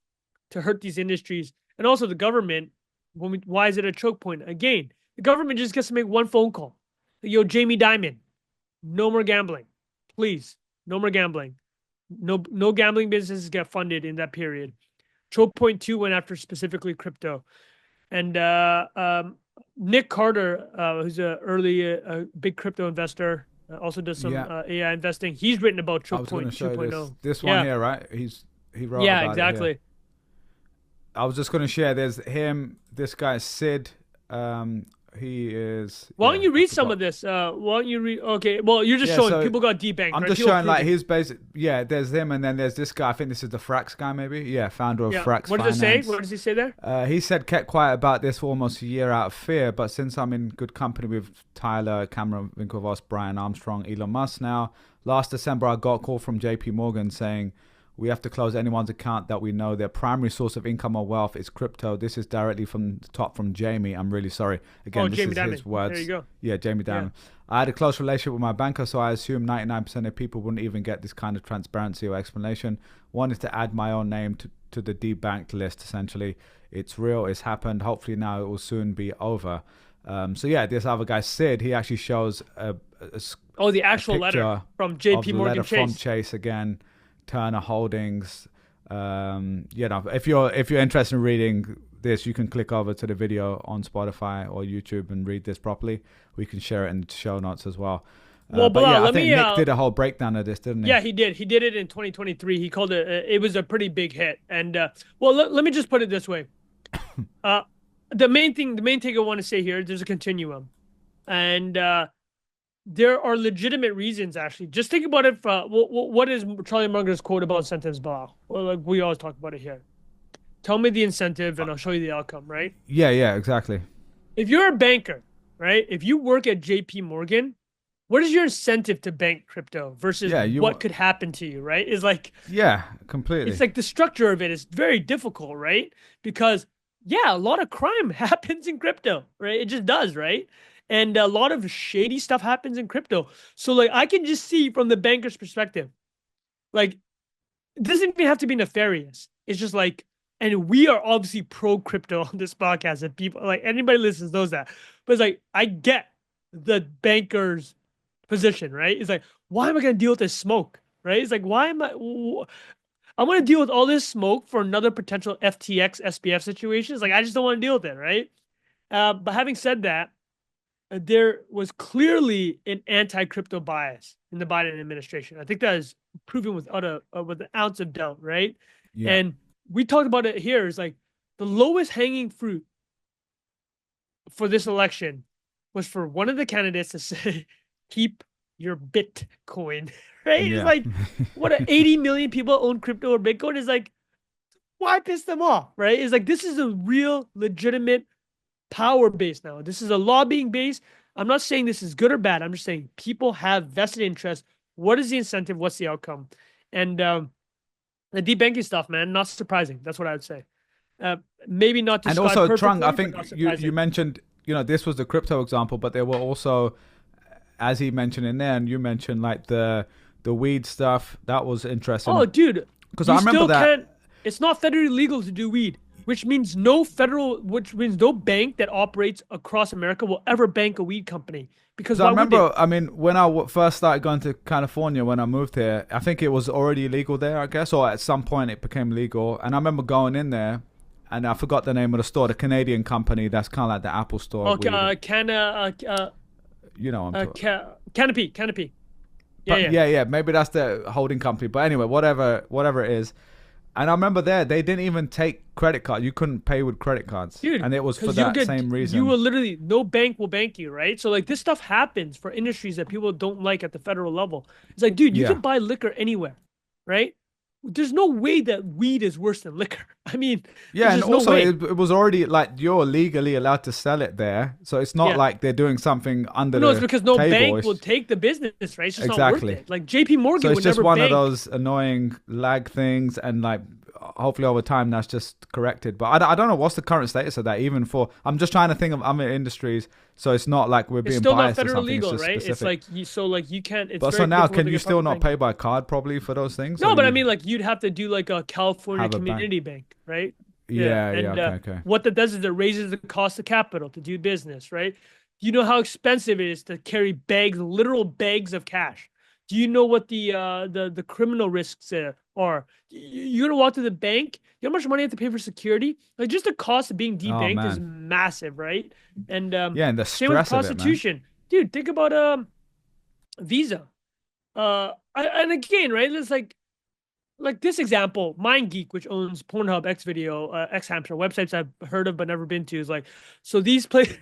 to hurt these industries, and also the government. Why is it a choke point? Again, the government just gets to make one phone call. Yo, Jamie Dimon, no more gambling, please. No more gambling. No gambling businesses get funded in that period. Choke point two went after specifically crypto, and Nick Carter, who's a early big crypto investor, also does some AI investing. He's written about choke point 2.0. This one here, right? He wrote about exactly. It here. I was just going to share. There's him. This guy Sid. He is. Why don't you read some of this? Why don't you read? Okay, well, you're just showing people got debanked. I'm just showing like his basic. Yeah, there's him, and then there's this guy. I think this is the Frax guy, maybe. Yeah, founder of Frax. What does it say? What does he say there? He said kept quiet about this for almost a year out of fear, but since I'm in good company with Tyler, Cameron Winklevoss, Brian Armstrong, Elon Musk now, last December I got a call from JP Morgan saying, we have to close anyone's account that we know their primary source of income or wealth is crypto. This is directly from the top from Jamie. I'm really sorry. Again, this Jamie is Dimon. his words. There you go. Yeah, Jamie Dimon. Yeah. I had a close relationship with my banker, so I assume 99% of people wouldn't even get this kind of transparency or explanation. Wanted to add my own name to the debanked list, essentially. It's real. It's happened. Hopefully now it will soon be over. So yeah, this other guy, Sid, he actually shows Oh, the a actual letter picture from of JP the Morgan letter from Chase. Chase again, Turner Holdings. You know, if you're interested in reading this, you can click over to the video on Spotify or YouTube and read this properly. We can share it in the show notes as well. Well, But Bilal, yeah, I let think me. Nick did a whole breakdown of this, didn't he? Yeah, he did. He did it in 2023. He called it. It was a pretty big hit. And well, let me just put it this way. The main thing I want to say here, there's a continuum, and there are legitimate reasons. Actually, just think about it. What is Charlie Munger's quote about incentives, Bilal? Well, like we always talk about it here. Tell me the incentive, and I'll show you the outcome. Right? Yeah, exactly. If you're a banker, right? If you work at JP Morgan, what is your incentive to bank crypto versus what could happen to you, right? Is like, yeah, completely. it's like the structure of it is very difficult, right? Because yeah, a lot of crime happens in crypto, right? It just does, right? And a lot of shady stuff happens in crypto. So like I can just see from the banker's perspective, like it doesn't even have to be nefarious. It's just like, and we are obviously pro crypto on this podcast, and people like anybody listens knows that. But it's like I get the banker's position, right? It's like, why am I going to deal with this smoke, right? It's like, why am I'm going to deal with all this smoke for another potential FTX SBF situation? It's like, I just don't want to deal with it, right? But having said that, there was clearly an anti-crypto bias in the Biden administration. I think that is proven without with an ounce of doubt, right? Yeah. And we talked about it here. It's like the lowest hanging fruit for this election was for one of the candidates to say, keep your Bitcoin, right? Yeah. It's like, what, 80 million people own crypto or Bitcoin? Is like, why piss them off, right? It's like, this is a real legitimate power base now. This is a lobbying base. I'm not saying this is good or bad. I'm just saying people have vested interest. What is the incentive? What's the outcome? And the deep banking stuff, man, not surprising. That's what I would say. Maybe not to. And also, Trung, I think you mentioned, you know, this was the crypto example, but there were also, as he mentioned in there, and you mentioned like the weed stuff. That was interesting. Oh, dude, because I remember that it's not federally legal to do weed, which means no bank that operates across America will ever bank a weed company. Because I remember, I mean, when I first started going to California, when I moved here, I think it was already legal there, I guess, or at some point it became legal. And I remember going in there, and I forgot the name of the store, the Canadian company that's kind of like the Apple store. Oh, you know, Canopy. Yeah. Maybe that's the holding company. But anyway, whatever it is. And I remember they didn't even take credit cards. You couldn't pay with credit cards. Dude, and it was for that same reason. You will literally, no bank will bank you, right? So like this stuff happens for industries that people don't like at the federal level. It's like, dude, you can buy liquor anywhere, right? There's no way that weed is worse than liquor. I mean, yeah, and also it was already like you're legally allowed to sell it there, so it's not like they're doing something under the it's because no table. Bank will take the business, right? It's just not worth it. Like JP Morgan, so it's would just never one bank. of those annoying lag things, and like hopefully over time that's just corrected. But I don't know what's the current status of that. Even for I'm just trying to think of other industries, so it's not like we're being biased or something. Legal, it's right? Specific. It's like you can't. It's but so now can you still not pay by card probably for those things? No, but I mean like you'd have to do like a California community bank, right? Yeah, okay. What that does is it raises the cost of capital to do business, right? Do you know how expensive it is to carry literal bags of cash? Do you know what the criminal risks are? You're gonna walk to the bank. You know how much money you have to pay for security? Like just the cost of being debanked is massive, right? And and the same with stress prostitution, of it, dude. Think about Visa. And again, right? It's like this example, MindGeek, which owns Pornhub, Xvideo, Xhamster, websites I've heard of but never been to, is like, so these places,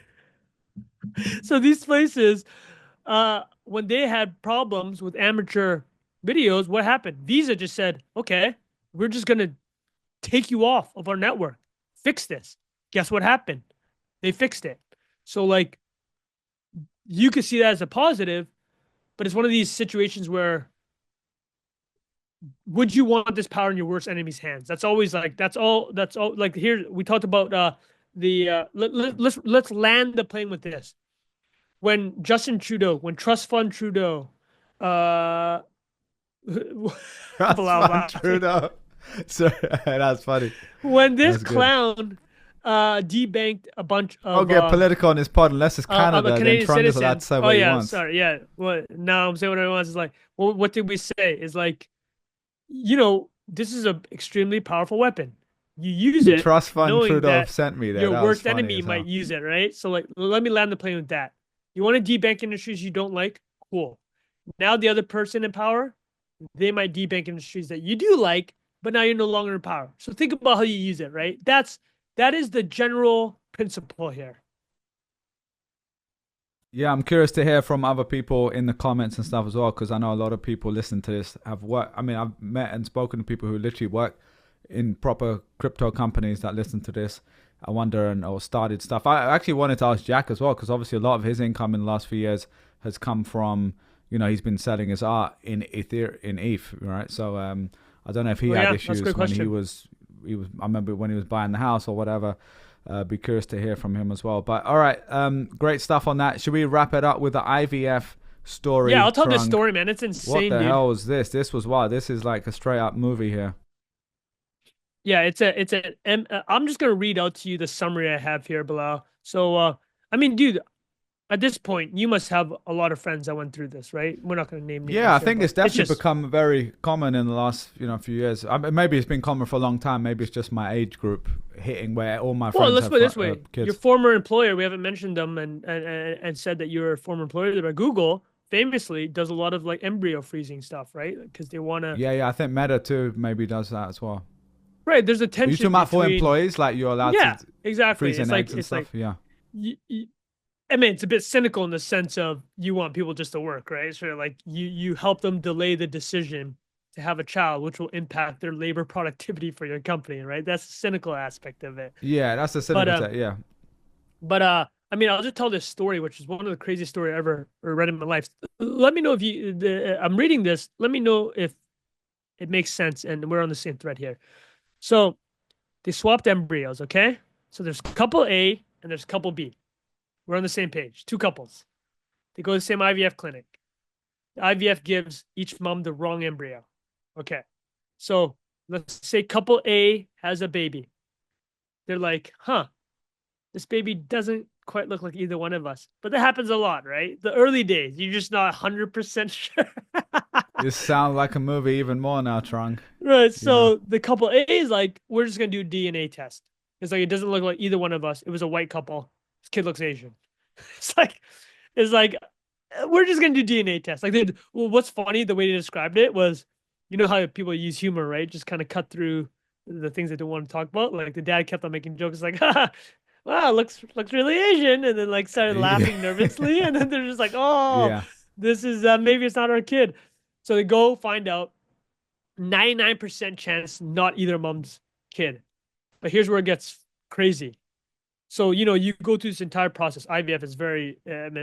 when they had problems with amateur videos, what happened? Visa just said, okay, we're just going to take you off of our network. Fix this. Guess what happened? They fixed it. So like, you could see that as a positive, but it's one of these situations where would you want this power in your worst enemy's hands? That's always like, that's all like here we talked about let's land the plane with this. When Justin Trudeau, when Trust Fund Trudeau, Trudeau. So that's funny. When this clown debanked a bunch I'll of get political on this pod unless it's of Canada. Then Canadian Trump is allowed citizens. to say Oh what he yeah, wants. sorry, yeah. What now? I'm saying what I want is like, well, what did we say? Is like, you know, this is a extremely powerful weapon. You use it Trust fund knowing Trudeau that sent me there. your That was worst funny enemy as hell. might use it, right? So like, let me land the plane with that. You want to debank industries you don't like? Cool. Now the other person in power, they might debank industries that you do like, but now you're no longer in power. So think about how you use it, right? That is the general principle here. Yeah, I'm curious to hear from other people in the comments and stuff as well, because I know a lot of people listening to this have worked. I mean, I've met and spoken to people who literally work in proper crypto companies that listen to this. I wonder or started stuff. I actually wanted to ask Jack as well, because obviously a lot of his income in the last few years has come from, he's been selling his art in ETH, right? So I don't know if he had issues when he was. I remember when he was buying the house or whatever. Be curious to hear from him as well. But all right, great stuff on that. Should we wrap it up with the IVF story? Yeah, I'll tell this story, man. It's insane. What the hell was this? This was wild. This is like a straight up movie here. Yeah, I'm just gonna read out to you the summary I have here, Bilal. So, I mean, dude, at this point, you must have a lot of friends that went through this, right? We're not gonna name names. Yeah, I think it's definitely become very common in the last, few years. I mean, maybe it's been common for a long time. Maybe it's just my age group hitting where all my friends. Well, let's put it this way: kids. your former employer, we haven't mentioned them, and said that you're a former employer, but Google famously does a lot of like embryo freezing stuff, right? Because they want to. Yeah, I think Meta too maybe does that as well. Right, there's a tension. Are you talking about for employees, like you're allowed to exactly. freeze eggs and stuff? Yeah. I mean, it's a bit cynical in the sense of you want people just to work, right? So like you help them delay the decision to have a child, which will impact their labor productivity for your company, right? That's the cynical aspect of it. Yeah, that's the cynical yeah. But I mean, I'll just tell this story, which is one of the craziest stories I ever read in my life. Let me know if I'm reading this. Let me know if it makes sense, and we're on the same thread here. So they swapped embryos, okay? So there's couple A and there's couple B. We're on the same page. Two couples. They go to the same IVF clinic. The IVF gives each mom the wrong embryo. Okay. So let's say couple A has a baby. They're like, this baby doesn't quite look like either one of us. But that happens a lot, right? The early days, you're just not 100% sure. This sounds like a movie even more now, Trung. Right. So the couple A is like, we're just going to do a DNA test. It's like, it doesn't look like either one of us. It was a white couple. This kid looks Asian. It's like, we're just going to do DNA tests. Like, what's funny, the way they described it was, you know how people use humor, right? Just kind of cut through the things they don't want to talk about. Like the dad kept on making jokes like, wow, looks really Asian. And then like started laughing nervously. And then they're just like, this is, maybe it's not our kid. So they go find out 99% chance not either mom's kid. But here's where it gets crazy. So, you go through this entire process. IVF is very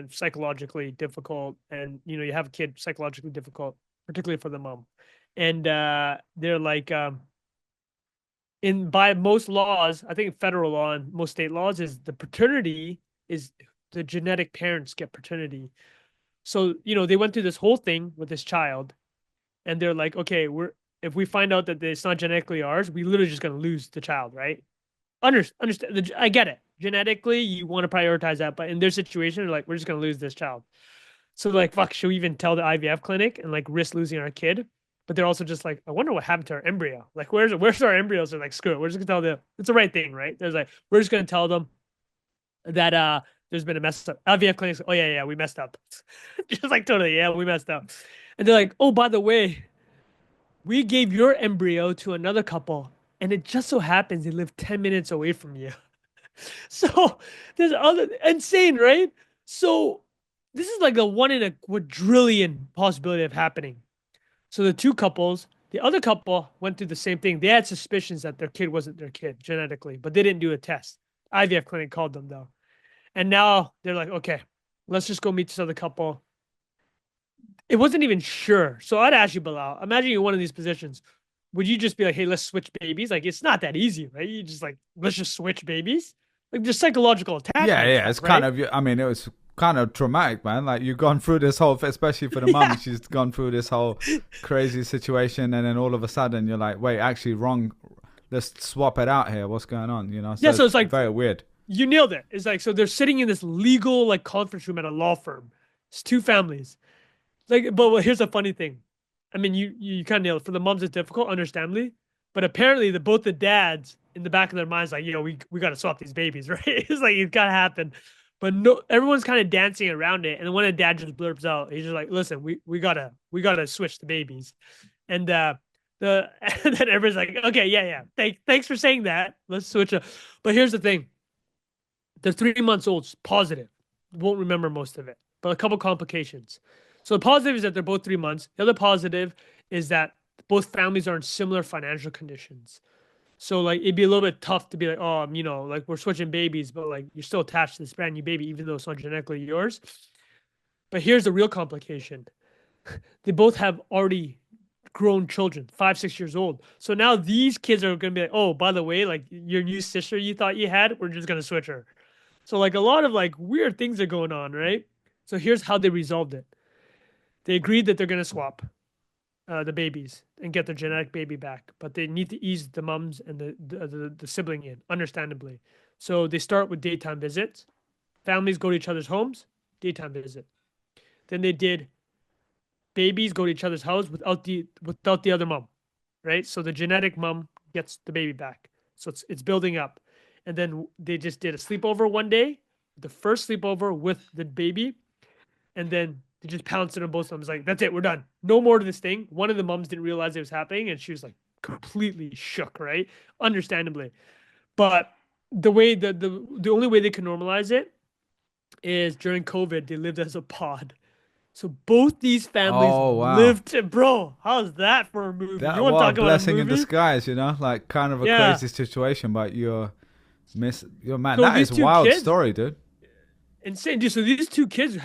psychologically difficult. And, you have a kid psychologically difficult, particularly for the mom. And they're like, by most laws, I think federal law and most state laws is the paternity is the genetic parents get paternity. So, they went through this whole thing with this child and they're like, okay, if we find out that it's not genetically ours, we literally just going to lose the child, right? Understand? I get it. Genetically, you want to prioritize that, but in their situation, they're like, we're just going to lose this child. So like, fuck, should we even tell the IVF clinic and like risk losing our kid? But they're also just like, I wonder what happened to our embryo. Like, where's our embryos? They're like, screw it. We're just going to tell them. It's the right thing, right? There's like, we're just going to tell them that there's been a mess up. IVF clinics, oh yeah, we messed up. Just like totally, yeah, we messed up. And they're like, oh, by the way, we gave your embryo to another couple, and it just so happens they live 10 minutes away from you. So there's other insane, right? So this is like a 1 in a quadrillion possibility of happening. So the two couples, the other couple went through the same thing. They had suspicions that their kid wasn't their kid genetically, but they didn't do a test. IVF clinic called them though. And now they're like, okay, let's just go meet this other couple. It wasn't even sure. So I'd ask you, Bilal, imagine you're one of these positions. Would you just be like, hey, let's switch babies? Like, it's not that easy, right? You just like, let's just switch babies. Like, there's psychological attachment. Yeah. It's kind of, I mean, it was kind of traumatic, man. Like, you've gone through this whole, especially for the mum, she's gone through this whole crazy situation. And then all of a sudden you're like, wait, actually wrong let's swap it out here. What's going on? You know? Yeah, so it's like very weird. You nailed it. It's like, so they're sitting in this legal like conference room at a law firm. It's two families. Like, but here's the funny thing. I mean, you kind of nailed it. For the moms, it's difficult, understandably. But apparently, both the dads in the back of their minds, like, we got to swap these babies, right? It's like, it's got to happen. But no, everyone's kind of dancing around it. And then when a dad just blurts out, he's just like, listen, we gotta switch the babies. And and then everyone's like, okay, yeah. Thanks for saying that. Let's switch it. But here's the thing. They're 3 months old, positive. Won't remember most of it, but a couple complications. So the positive is that they're both 3 months. The other positive is that both families are in similar financial conditions. So like it'd be a little bit tough to be like, oh, like we're switching babies, but like you're still attached to this brand new baby, even though it's not genetically yours. But here's the real complication. They both have already grown children, 5, 6 years old. So now these kids are going to be like, oh, by the way, like your new sister you thought you had, we're just going to switch her. So like a lot of like weird things are going on, right? So here's how they resolved it. They agreed that they're going to swap the babies and get their genetic baby back, but they need to ease the mums and the sibling in, understandably. So they start with daytime visits. Families go to each other's homes, daytime visit. Then they did babies go to each other's house without the other mom, right? So the genetic mom gets the baby back. So it's building up. And then they just did a sleepover one day, the first sleepover with the baby, and then they just pounced it on both of them. It's like, that's it, we're done. No more to this thing. One of the moms didn't realize it was happening, and she was like completely shook, right? Understandably. But the only way they can normalize it is during COVID, they lived as a pod. So both these families lived. Bro, how's that for a movie? That, you want to talk a about blessing a in movie? disguise, you know, like kind of a crazy situation, but you're man. So that is a wild story, dude. Insane, dude. So these two kids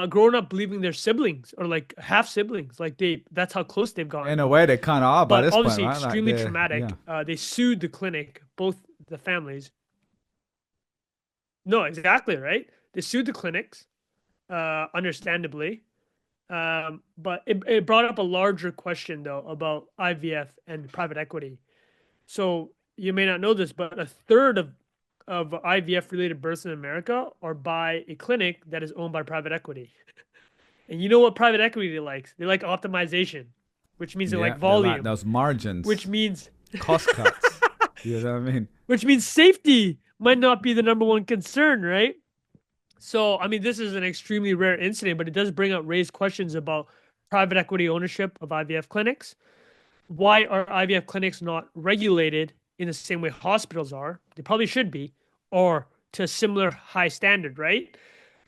growing up believing they're siblings or like half siblings, like that's how close they've gotten. In a way, they kind of are by this point, right? But obviously extremely like traumatic. Yeah. They sued the clinic, both the families. No, exactly right. They sued the clinics, understandably. But it brought up a larger question though about IVF and private equity. So you may not know this, but a third of IVF related births in America are by a clinic that is owned by private equity. And you know what private equity likes? They like optimization, which means they like volume. Like those margins. Which means cost cuts. You know what I mean? Which means safety might not be the number one concern, right? So, I mean, this is an extremely rare incident, but it does raise questions about private equity ownership of IVF clinics. Why are IVF clinics not regulated in the same way hospitals are? They probably should be, or to a similar high standard, right?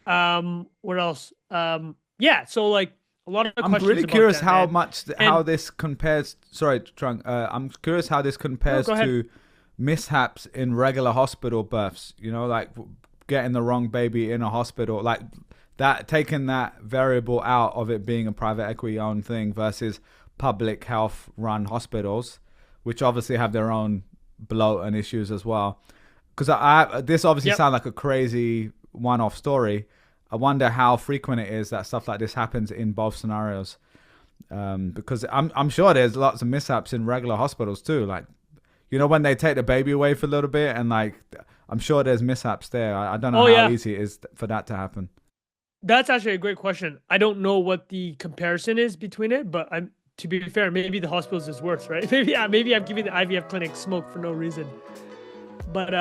What else? Yeah, so like a lot of questions. I'm really curious how this compares. Sorry, Trung. I'm curious how this compares to mishaps in regular hospital births. You know, like getting the wrong baby in a hospital, like that, taking that variable out of it being a private equity owned thing versus public health run hospitals, which obviously have their own bloat and issues as well. Because this obviously sounds like a crazy one-off story. I wonder how frequent it is that stuff like this happens in both scenarios. Because I'm sure there's lots of mishaps in regular hospitals too. Like, you know, when they take the baby away for a little bit, and like, I'm sure there's mishaps there. I don't know how easy it is for that to happen. That's actually a great question. I don't know what the comparison is between it, but to be fair, maybe the hospitals is worse, right? Maybe I'm giving the IVF clinic smoke for no reason. But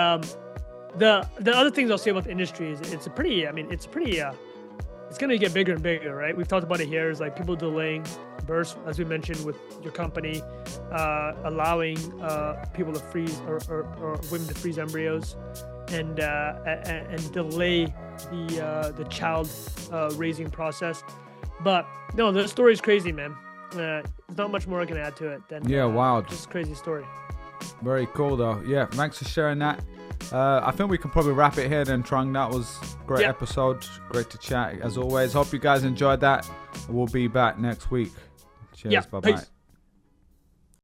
the other things I'll say about the industry is it's going to get bigger and bigger, right? We've talked about it here. Is like people delaying births, as we mentioned with your company, allowing people to freeze or women to freeze embryos, and delay the child raising process. But no, the story is crazy, man. There's not much more I can add to it than wow, just a crazy story. Very cool though. Yeah, thanks for sharing that. I think we can probably wrap it here then, Trung. That was a great episode. Great to chat as always. Hope you guys enjoyed that. We'll be back next week. Cheers. Bye-bye. Peace.